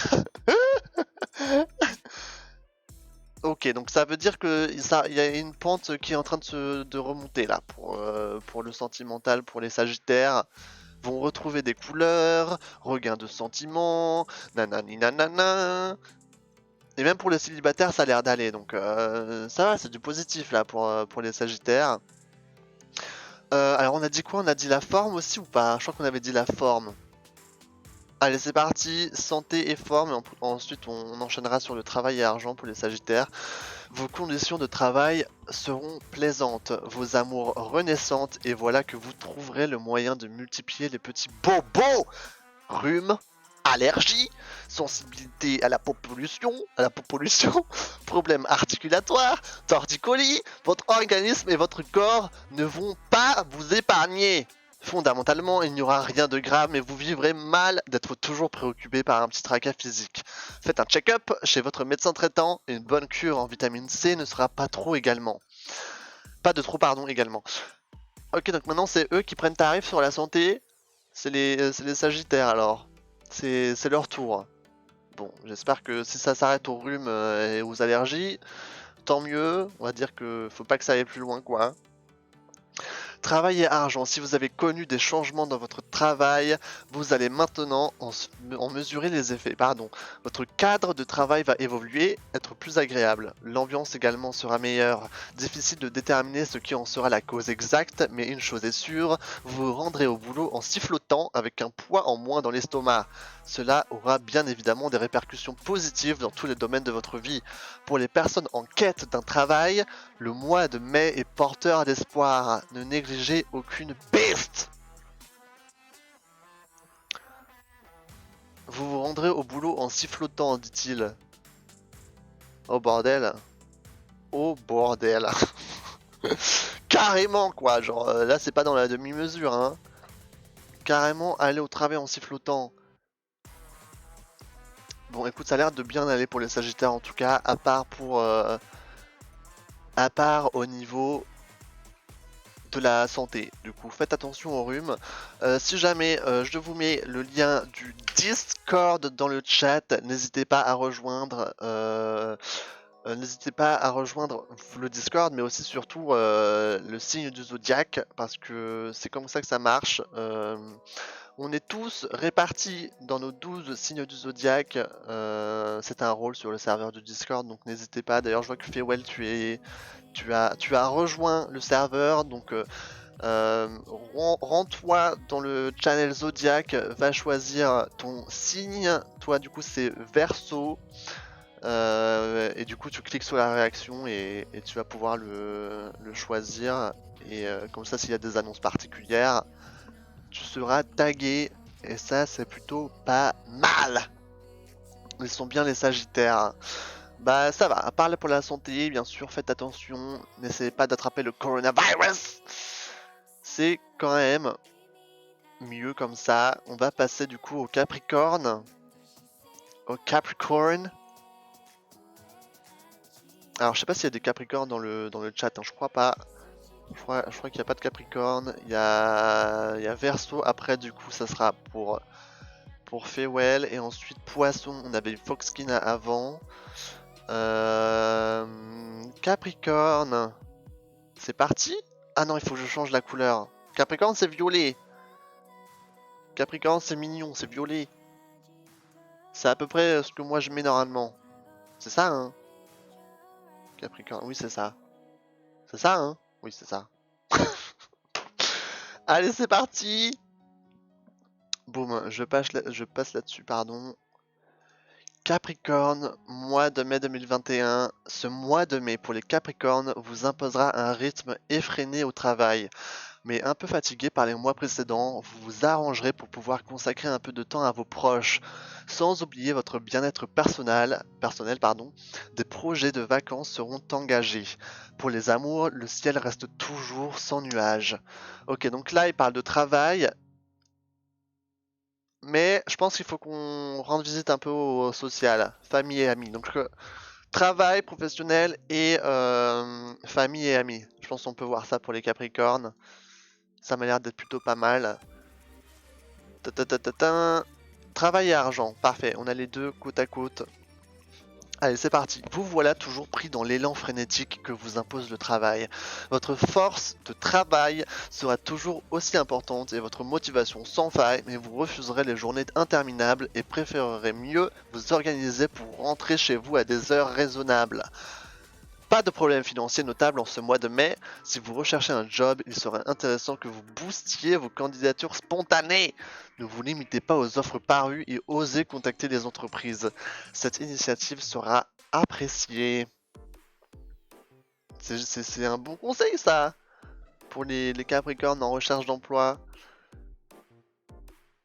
Ok, donc ça veut dire que ça, il y a une pente qui est en train de remonter là pour le sentimental, pour les Sagittaires. Vont retrouver des couleurs, regain de sentiments, nanani nanana. Et même pour les célibataires, ça a l'air d'aller, donc ça va, c'est du positif là pour les Sagittaires. Alors on a dit quoi? On a dit la forme aussi ou pas? Je crois qu'on avait dit la forme. Allez, c'est parti, santé et forme, et ensuite on enchaînera sur le travail et argent pour les Sagittaires. Vos conditions de travail seront plaisantes, vos amours renaissantes, et voilà que vous trouverez le moyen de multiplier les petits bobos. Rhume, allergie, sensibilité à la pollution, problèmes articulatoires, torticolis, votre organisme et votre corps ne vont pas vous épargner. Fondamentalement, il n'y aura rien de grave, mais vous vivrez mal d'être toujours préoccupé par un petit tracas physique. Faites un check-up chez votre médecin traitant et une bonne cure en vitamine C ne sera pas trop également. Pas de trop, pardon, également. Ok, donc maintenant c'est eux qui prennent tarif sur la santé. C'est les Sagittaires alors. C'est leur tour. Bon, j'espère que si ça s'arrête au rhume et aux allergies, tant mieux. On va dire que faut pas que ça aille plus loin, quoi. Travail et argent. Si vous avez connu des changements dans votre travail, vous allez maintenant en mesurer les effets. Pardon. Votre cadre de travail va évoluer, être plus agréable. L'ambiance également sera meilleure. Difficile de déterminer ce qui en sera la cause exacte, mais une chose est sûre, vous vous rendrez au boulot en sifflotant avec un poids en moins dans l'estomac. Cela aura bien évidemment des répercussions positives dans tous les domaines de votre vie. Pour les personnes en quête d'un travail, le mois de mai est porteur d'espoir. Ne négligez aucune piste. Vous vous rendrez au boulot en sifflotant, dit-il. Oh bordel. Oh bordel. Carrément quoi, genre là c'est pas dans la demi-mesure hein. Carrément aller au travail en sifflotant. Bon écoute, ça a l'air de bien aller pour les Sagittaires en tout cas, à part au niveau de la santé. Du coup, faites attention au rhume. Si jamais je vous mets le lien du Discord dans le chat, n'hésitez pas à rejoindre. N'hésitez pas à rejoindre le Discord, mais aussi surtout le signe du zodiaque, parce que c'est comme ça que ça marche. On est tous répartis dans nos 12 signes du zodiaque. C'est un rôle sur le serveur du Discord, donc n'hésitez pas. D'ailleurs, je vois que Fewell, tu as rejoint le serveur, donc rends-toi dans le channel Zodiac, va choisir ton signe. Toi, du coup, c'est Verseau. Et du coup, tu cliques sur la réaction et tu vas pouvoir le choisir. Et comme ça, s'il y a des annonces particulières, tu seras tagué. Et ça, c'est plutôt pas mal. Ils sont bien les Sagittaires. Bah ça va, à part pour la santé, bien sûr, faites attention, n'essayez pas d'attraper le coronavirus. C'est quand même mieux comme ça. On va passer du coup au Capricorne. Au Capricorne. Alors je sais pas s'il y a des Capricornes dans le chat, hein, je crois pas. Je crois qu'il n'y a pas de Capricorne. Il y a Verseau, après du coup ça sera pour Fewell. Et ensuite Poisson, on avait Foxkin avant. Capricorne. C'est parti? Ah non, il faut que je change la couleur. Capricorne, c'est violet. Capricorne, c'est mignon, c'est violet. C'est à peu près ce que moi je mets normalement. C'est ça, hein? Capricorne, oui, c'est ça. C'est ça, hein? Oui, c'est ça. Allez, c'est parti! Boum, je passe là-dessus, pardon. Capricorne, mois de mai 2021. Ce mois de mai pour les Capricornes vous imposera un rythme effréné au travail. Mais un peu fatigué par les mois précédents, vous vous arrangerez pour pouvoir consacrer un peu de temps à vos proches, sans oublier votre bien-être personnel, pardon. Des projets de vacances seront engagés. Pour les amours, le ciel reste toujours sans nuages. Ok, donc là il parle de travail, mais je pense qu'il faut qu'on rende visite un peu au social, famille et amis. Donc travail, professionnel et famille et amis. Je pense qu'on peut voir ça pour les Capricornes. Ça m'a l'air d'être plutôt pas mal. Ta. Travail et argent, parfait. On a les deux côte à côte. Allez, c'est parti. Vous voilà toujours pris dans l'élan frénétique que vous impose le travail. Votre force de travail sera toujours aussi importante et votre motivation sans faille, mais vous refuserez les journées interminables et préférerez mieux vous organiser pour rentrer chez vous à des heures raisonnables. Pas de problème financier notable en ce mois de mai. Si vous recherchez un job, il serait intéressant que vous boostiez vos candidatures spontanées. Ne vous limitez pas aux offres parues et osez contacter les entreprises. Cette initiative sera appréciée. C'est un bon conseil ça pour les Capricornes en recherche d'emploi.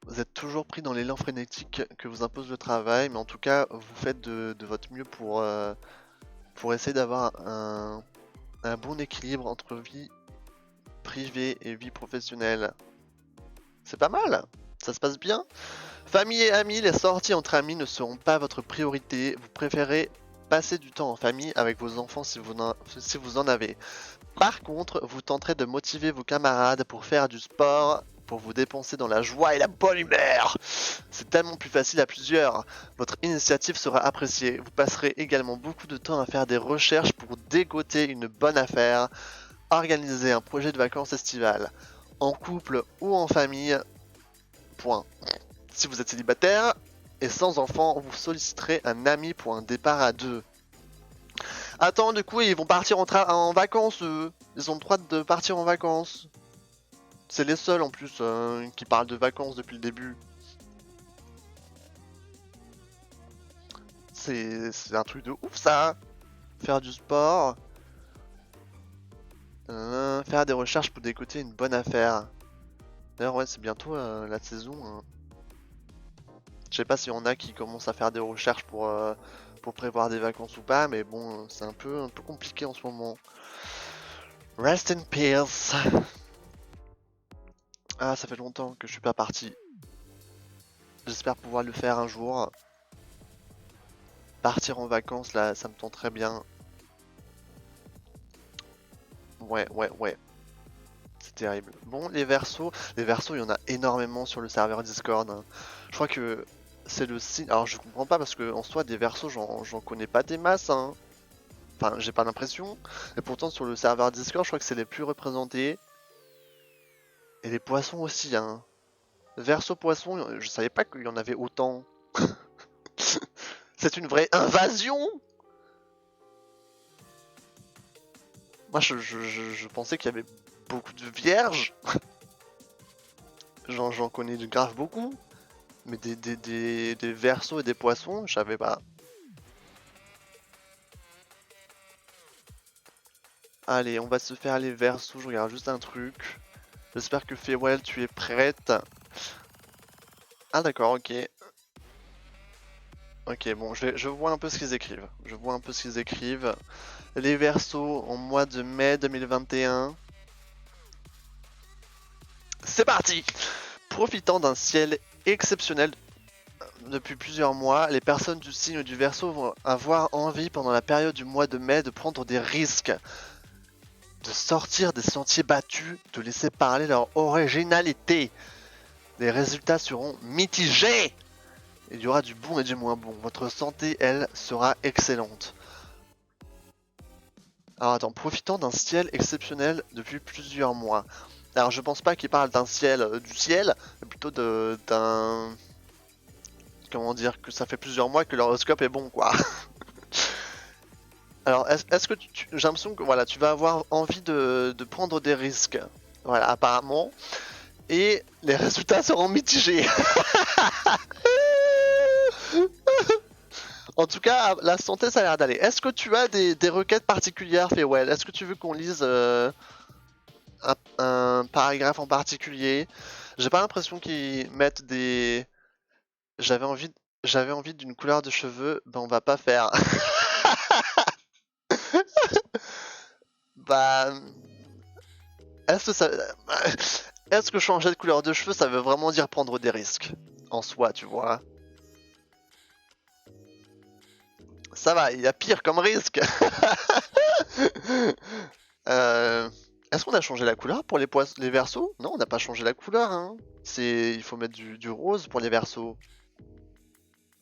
Vous êtes toujours pris dans l'élan frénétique que vous impose le travail, mais en tout cas, vous faites de votre mieux pour essayer d'avoir un bon équilibre entre vie privée et vie professionnelle. C'est pas mal, ça se passe bien. Famille et amis, les sorties entre amis ne seront pas votre priorité. Vous préférez passer du temps en famille avec vos enfants si vous en avez. Par contre, vous tenterez de motiver vos camarades pour faire du sport, pour vous dépenser dans la joie et la bonne humeur. C'est tellement plus facile à plusieurs. Votre initiative sera appréciée. Vous passerez également beaucoup de temps à faire des recherches pour dégoter une bonne affaire, organiser un projet de vacances estivales, en couple ou en famille. Point. Si vous êtes célibataire et sans enfant, vous solliciterez un ami pour un départ à deux. Attends, du coup, ils vont partir en vacances, eux. Ils ont le droit de partir en vacances. C'est les seuls, en plus, qui parlent de vacances depuis le début. C'est un truc de ouf, ça. Faire du sport. Faire des recherches pour décoter une bonne affaire. D'ailleurs, ouais, c'est bientôt la saison. Hein. Je sais pas s'il y en a qui commencent à faire des recherches pour prévoir des vacances ou pas, mais bon, c'est un peu compliqué en ce moment. Rest in peace. Ah, ça fait longtemps que je suis pas parti. J'espère pouvoir le faire un jour. Partir en vacances, là, ça me tente très bien. Ouais. C'est terrible. Bon, les Verseaux, il y en a énormément sur le serveur Discord. Hein. Je crois que c'est le signe. Alors, je comprends pas parce que en soi, des Verseaux, j'en connais pas des masses. Hein. Enfin, j'ai pas l'impression. Et pourtant, sur le serveur Discord, je crois que c'est les plus représentés. Et les poissons aussi. Hein. Verseau poisson, je savais pas qu'il y en avait autant. C'est une vraie invasion. Moi, je pensais qu'il y avait beaucoup de vierges. J'en connais de grave beaucoup. Mais des versos et des poissons, je savais pas. Allez, on va se faire les versos. Je regarde juste un truc. J'espère que Fewell, tu es prête. Ah d'accord, ok. Ok, bon, je vois un peu ce qu'ils écrivent. Les versos en mois de mai 2021. C'est parti! Profitant d'un ciel exceptionnel depuis plusieurs mois, les personnes du signe du Verseau vont avoir envie pendant la période du mois de mai de prendre des risques, de sortir des sentiers battus, de laisser parler leur originalité. Les résultats seront mitigés. Il y aura du bon et du moins bon. Votre santé, elle, sera excellente. Alors attends, profitant d'un ciel exceptionnel depuis plusieurs mois. Alors je pense pas qu'il parle d'un ciel, du ciel, mais plutôt d'un... Comment dire, que ça fait plusieurs mois que l'horoscope est bon, quoi. Alors, est-ce que j'ai l'impression que voilà, tu vas avoir envie de prendre des risques. Voilà, apparemment. Et les résultats seront mitigés. En tout cas, la santé, ça a l'air d'aller. Est-ce que tu as des requêtes particulières, Fewell? Est-ce que tu veux qu'on lise un paragraphe en particulier? J'ai pas l'impression qu'ils mettent des... J'avais envie d'une couleur de cheveux, ben on va pas faire. Bah... Est-ce que changer de couleur de cheveux, ça veut vraiment dire prendre des risques? En soi, tu vois. Ça va, il y a pire comme risque. Est-ce qu'on a changé la couleur pour les versos? Non, on n'a pas changé la couleur. Hein. Il faut mettre du rose pour les versos.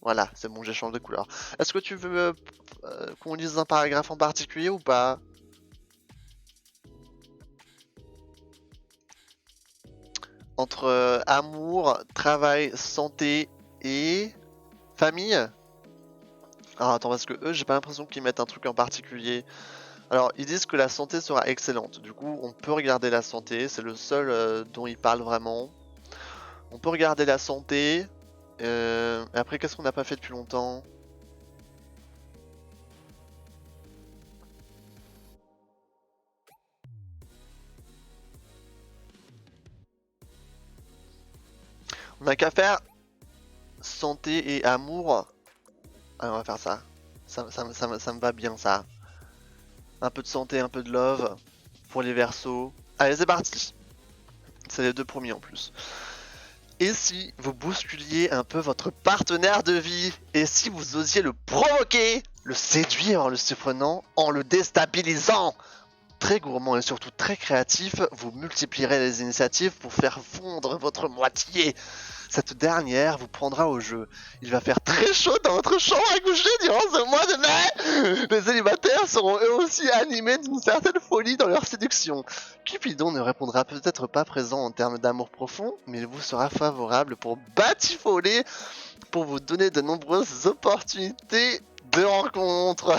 Voilà, c'est bon, j'ai changé de couleur. Est-ce que tu veux qu'on lise un paragraphe en particulier ou pas? Entre amour, travail, santé et famille? Ah, attends, parce que eux, j'ai pas l'impression qu'ils mettent un truc en particulier. Alors, ils disent que la santé sera excellente. Du coup, on peut regarder la santé. C'est le seul dont ils parlent vraiment. On peut regarder la santé. Et après, qu'est-ce qu'on n'a pas fait depuis longtemps? On n'a qu'à faire santé et amour. Allez, on va faire ça. Ça me va bien, ça. Un peu de santé, un peu de love pour les Verseaux. Allez, c'est parti. C'est les deux premiers en plus. Et si vous bousculiez un peu votre partenaire de vie? Et si vous osiez le provoquer, le séduire en le surprenant, en le déstabilisant? Très gourmand et surtout très créatif, vous multiplierez les initiatives pour faire fondre votre moitié. Cette dernière vous prendra au jeu. Il va faire très chaud dans votre chambre à coucher durant ce mois de mai. Les célibataires seront eux aussi animés d'une certaine folie dans leur séduction. Cupidon ne répondra peut-être pas présent en termes d'amour profond, mais il vous sera favorable pour batifoler, pour vous donner de nombreuses opportunités de rencontre.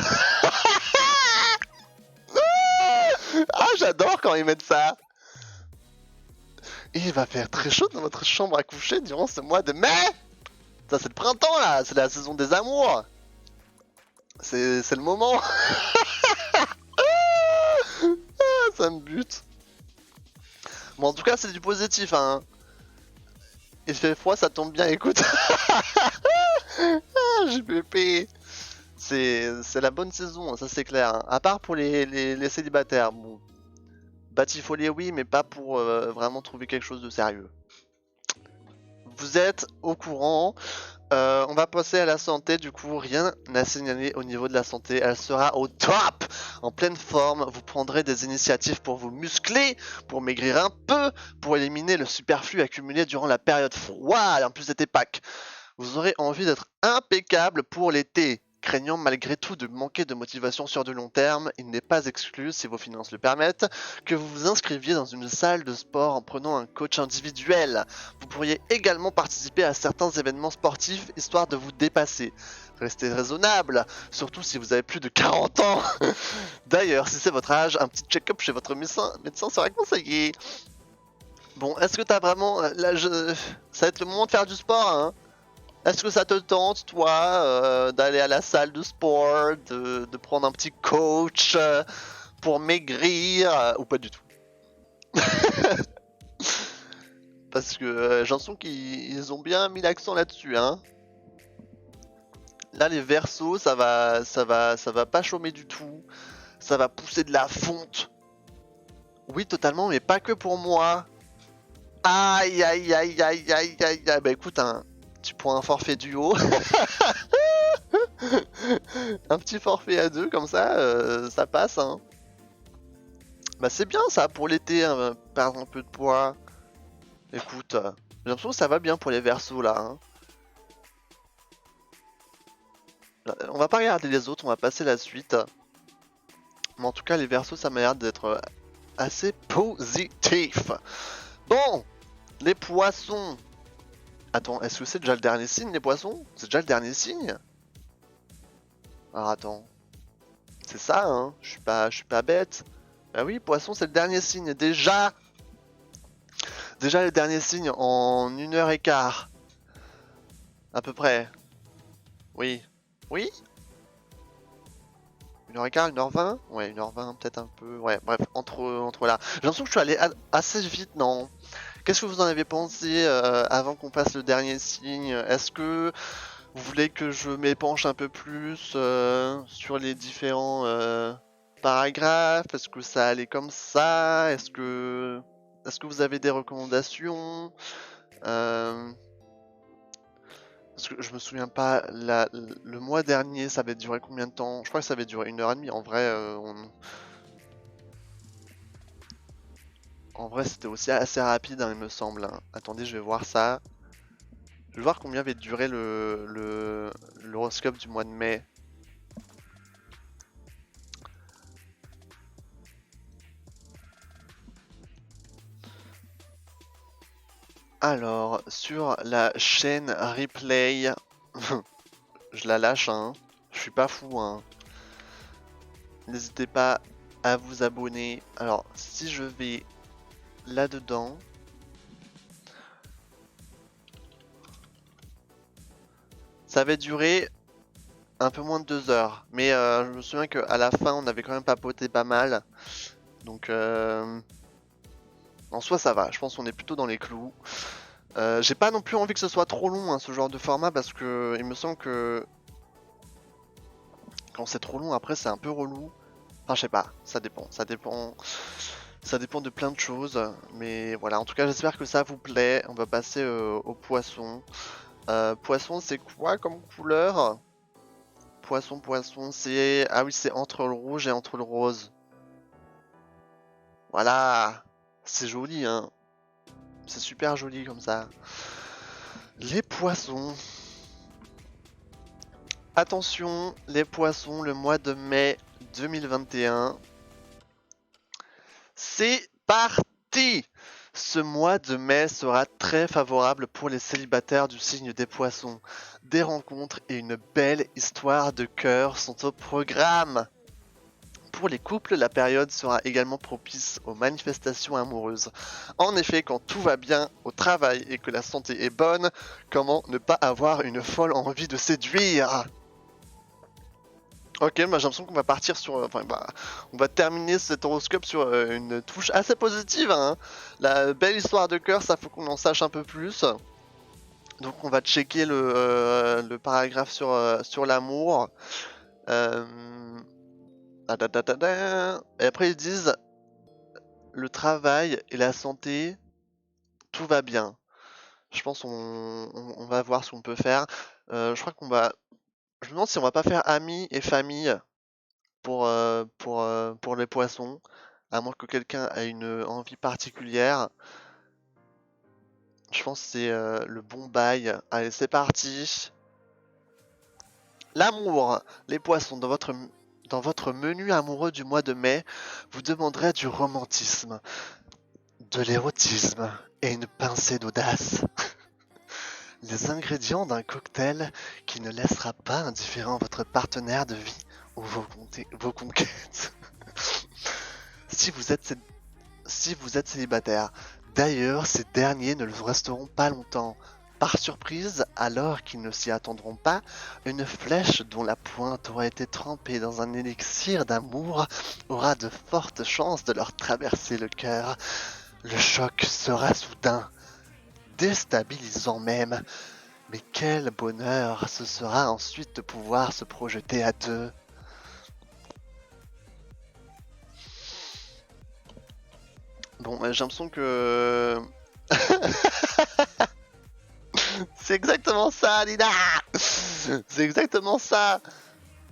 Ah, j'adore quand ils mettent ça. Et il va faire très chaud dans votre chambre à coucher durant ce mois de mai. Ça, c'est le printemps là, c'est la saison des amours. C'est le moment. Ça me bute. Bon, en tout cas, c'est du positif, hein. Il fait froid, ça tombe bien, écoute. JPP. C'est la bonne saison, ça c'est clair. Hein. À part pour les célibataires. Bon. Batifoler, oui, mais pas pour vraiment trouver quelque chose de sérieux. Vous êtes au courant. On va passer à la santé, du coup rien à signaler au niveau de la santé, elle sera au top, en pleine forme, vous prendrez des initiatives pour vous muscler, pour maigrir un peu, pour éliminer le superflu accumulé durant la période froide, en plus c'était Pâques. Vous aurez envie d'être impeccable pour l'été. Craignant malgré tout de manquer de motivation sur du long terme, il n'est pas exclu, si vos finances le permettent, que vous vous inscriviez dans une salle de sport en prenant un coach individuel. Vous pourriez également participer à certains événements sportifs histoire de vous dépasser. Restez raisonnable, surtout si vous avez plus de 40 ans. D'ailleurs, si c'est votre âge, un petit check-up chez votre médecin sera conseillé. Bon, est-ce que t'as vraiment... Là, ça va être le moment de faire du sport, hein. Est-ce que ça te tente, toi, d'aller à la salle de sport, de prendre un petit coach pour maigrir, ou pas du tout? Parce que j'ai l'impression qu'ils ont bien mis l'accent là-dessus, hein. Là, les Verseaux, ça va pas chômer du tout. Ça va pousser de la fonte. Oui, totalement, mais pas que pour moi. Aïe, aïe, aïe, aïe, aïe, aïe, aïe. Bah écoute, hein, tu prends un forfait duo. Un petit forfait à deux, comme ça passe, hein. Bah c'est bien ça pour l'été, hein, perdre un peu de poids. Écoute, j'ai l'impression que ça va bien pour les Verseaux là. Hein. On va pas regarder les autres, on va passer la suite. Mais en tout cas, les Verseaux, ça m'a l'air d'être assez positif. Bon, les poissons. Attends, est-ce que c'est déjà le dernier signe, les poissons? C'est déjà le dernier signe? Alors attends. C'est ça, hein? Je suis pas bête. Bah oui, poisson, c'est le dernier signe. Déjà le dernier signe en 1h15. À peu près. Oui. Oui? 1h15, 1h20? Ouais, 1h20, peut-être un peu. Ouais, bref, entre là. J'ai l'impression que je suis allé assez vite, non? Qu'est-ce que vous en avez pensé avant qu'on passe le dernier signe? Est-ce que vous voulez que je m'épanche un peu plus sur les différents paragraphes? Est-ce que ça allait comme ça? Est-ce que vous avez des recommandations? Parce que je me souviens pas, le mois dernier, ça avait duré combien de temps? Je crois que ça avait duré 1h30. En vrai, c'était aussi assez rapide, hein, il me semble. Hein. Attendez, je vais voir ça. Je Je vais voir combien va durer l'horoscope du mois de mai. Alors, sur la chaîne replay, je la lâche, hein. Je suis pas fou, hein. N'hésitez pas à vous abonner. Alors, si je vais là-dedans, ça va durer un peu moins de 2 heures. Mais je me souviens qu'à la fin, on avait quand même papoté pas mal. Donc, en soi, ça va. Je pense qu'on est plutôt dans les clous. J'ai pas non plus envie que ce soit trop long, hein, ce genre de format, parce que il me semble que quand c'est trop long, après, c'est un peu relou. Enfin, je sais pas. Ça dépend. Ça dépend de plein de choses. Mais voilà. En tout cas, j'espère que ça vous plaît. On va passer au poisson. Poisson, c'est quoi comme couleur? Poisson, c'est... Ah oui, c'est entre le rouge et entre le rose. Voilà. C'est joli, hein. C'est super joli comme ça. Les poissons. Attention, les poissons, le mois de mai 2021. C'est parti! Ce mois de mai sera très favorable pour les célibataires du signe des poissons. Des rencontres et une belle histoire de cœur sont au programme. Pour les couples, la période sera également propice aux manifestations amoureuses. En effet, quand tout va bien au travail et que la santé est bonne, comment ne pas avoir une folle envie de séduire? Ok, moi j'ai l'impression qu'on va partir sur... Enfin, on va terminer cet horoscope sur une touche assez positive, hein. La belle histoire de cœur, ça faut qu'on en sache un peu plus. Donc on va checker le paragraphe sur l'amour. Et après ils disent le travail et la santé, tout va bien. Je pense on va voir ce qu'on peut faire. Je crois qu'on va... Je me demande si on va pas faire amis et famille pour les poissons, à moins que quelqu'un ait une envie particulière. Je pense que c'est le bon bail. Allez, c'est parti. L'amour, les poissons, dans votre menu amoureux du mois de mai, vous demanderez du romantisme, de l'érotisme et une pincée d'audace. Les ingrédients d'un cocktail qui ne laissera pas indifférent votre partenaire de vie ou vos conquêtes. Si vous êtes célibataire. D'ailleurs, ces derniers ne le resteront pas longtemps. Par surprise, alors qu'ils ne s'y attendront pas, une flèche dont la pointe aura été trempée dans un élixir d'amour aura de fortes chances de leur traverser le cœur. Le choc sera soudain, déstabilisant même. Mais quel bonheur ce sera ensuite de pouvoir se projeter à deux. Bon, j'ai l'impression que... C'est exactement ça, Lina. C'est exactement ça.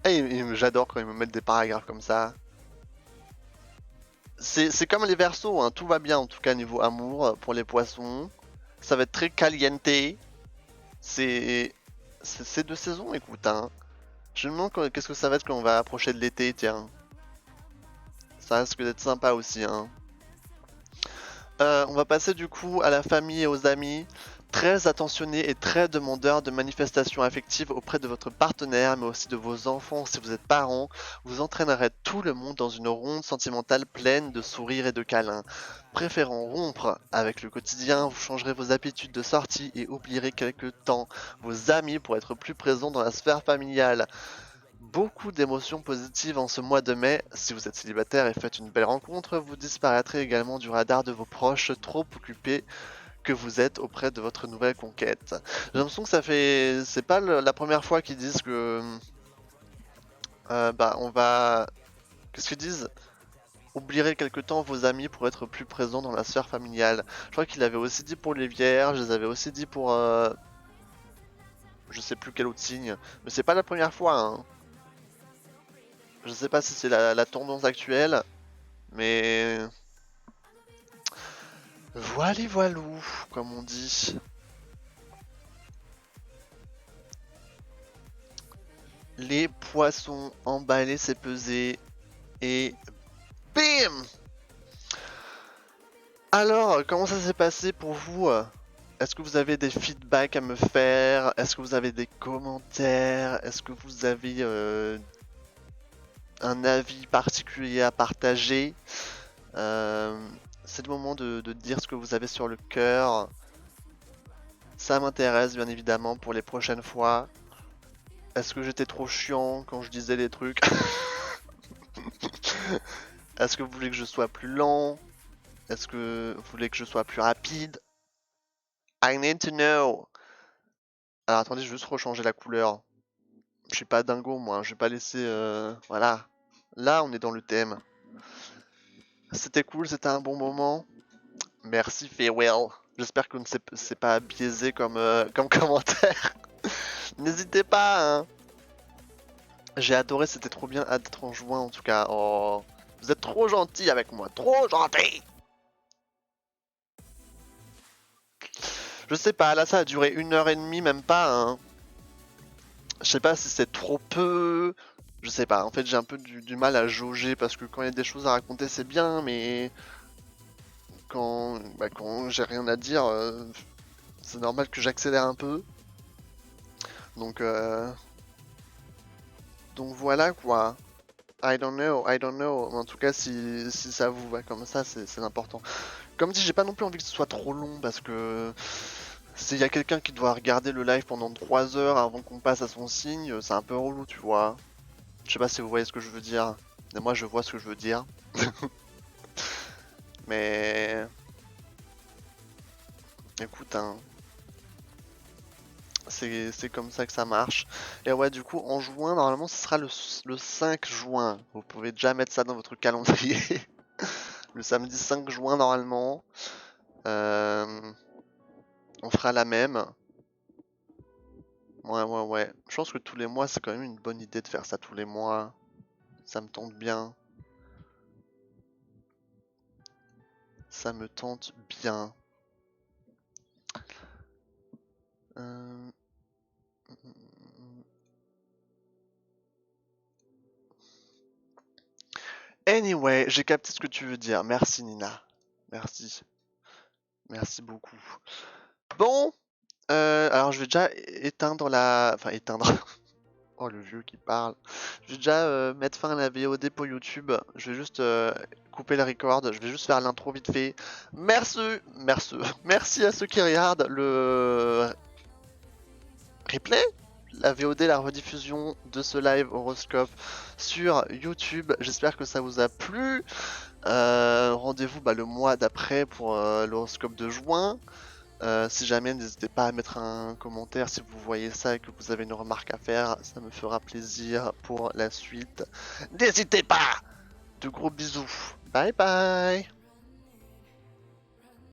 J'adore quand ils me mettent des paragraphes comme ça. C'est comme les versos, hein. Tout va bien en tout cas niveau amour pour les poissons. Ça va être très caliente. C'est de saison, écoute, hein. Je me demande qu'est-ce que ça va être quand on va approcher de l'été, tiens. Ça risque d'être sympa aussi, hein. On va passer du coup à la famille et aux amis. Très attentionné et très demandeur de manifestations affectives auprès de votre partenaire, mais aussi de vos enfants si vous êtes parents, vous entraînerez tout le monde dans une ronde sentimentale pleine de sourires et de câlins. Préférant rompre avec le quotidien, vous changerez vos habitudes de sortie et oublierez quelque temps vos amis pour être plus présents dans la sphère familiale. Beaucoup d'émotions positives en ce mois de mai. Si vous êtes célibataire et faites une belle rencontre, vous disparaîtrez également du radar de vos proches, trop occupés que vous êtes auprès de votre nouvelle conquête. J'ai l'impression que c'est pas la première fois qu'ils disent que on va, qu'est-ce qu'ils disent? Oublierez quelque temps vos amis pour être plus présents dans la sphère familiale. Je crois qu'il avait aussi dit pour les vierges, ils avaient aussi dit pour je sais plus quel autre signe, mais c'est pas la première fois, hein. Je sais pas si c'est la tendance actuelle, mais voilou, comme on dit. les poissons, emballer, c'est peser. Et bim! Alors, comment ça s'est passé pour vous? Est-ce que vous avez des feedbacks à me faire? Est-ce que vous avez des commentaires? Est-ce que vous avez un avis particulier à partager? C'est le moment de dire ce que vous avez sur le cœur. Ça m'intéresse bien évidemment pour les prochaines fois. Est-ce que j'étais trop chiant quand je disais les trucs? Est-ce que vous voulez que je sois plus lent? Est-ce que vous voulez que je sois plus rapide? I need to know. Alors attendez, je vais juste rechanger la couleur. Je suis pas dingo moi, je vais pas laisser... Voilà. Là, on est dans le thème. C'était cool, c'était un bon moment. Merci Farewell. J'espère que c'est pas biaisé comme, comme commentaire. N'hésitez pas, hein. J'ai adoré, c'était trop bien hâte d'être en juin en tout cas. Oh, vous êtes trop gentil avec moi, trop gentil. Je sais pas, là ça a duré 1h30, même pas, hein. Je sais pas si c'est trop peu. Je sais pas, en fait j'ai un peu du mal à jauger parce que quand il y a des choses à raconter c'est bien, mais quand j'ai rien à dire, c'est normal que j'accélère un peu. Donc, donc voilà quoi. I don't know, I don't know. En tout cas, si ça vous va comme ça, c'est important. Comme dit, j'ai pas non plus envie que ce soit trop long parce que s'il y a quelqu'un qui doit regarder le live pendant 3 heures avant qu'on passe à son signe, c'est un peu relou, tu vois. Je sais pas si vous voyez ce que je veux dire. Mais moi, je vois ce que je veux dire. Mais écoute, hein, c'est comme ça que ça marche. Et ouais, du coup, en juin, normalement, ce sera le 5 juin. Vous pouvez déjà mettre ça dans votre calendrier. Le samedi 5 juin, normalement. On fera la même. Ouais. Je pense que tous les mois, c'est quand même une bonne idée de faire ça tous les mois. Ça me tente bien. Ça me tente bien. Euh... Anyway, j'ai capté ce que tu veux dire. Merci Nina. Merci. Merci beaucoup. Bon, alors je vais déjà éteindre la... Enfin éteindre. Oh le vieux qui parle. Je vais déjà mettre fin à la VOD pour YouTube. Je vais juste couper le record. Je vais juste faire l'intro vite fait. Merci à ceux qui regardent le replay, la VOD, la rediffusion de ce live horoscope sur YouTube. J'espère que ça vous a plu. Rendez-vous le mois d'après pour l'horoscope de juin. Si jamais, n'hésitez pas à mettre un commentaire si vous voyez ça et que vous avez une remarque à faire, ça me fera plaisir pour la suite. N'hésitez pas! De gros bisous. Bye bye!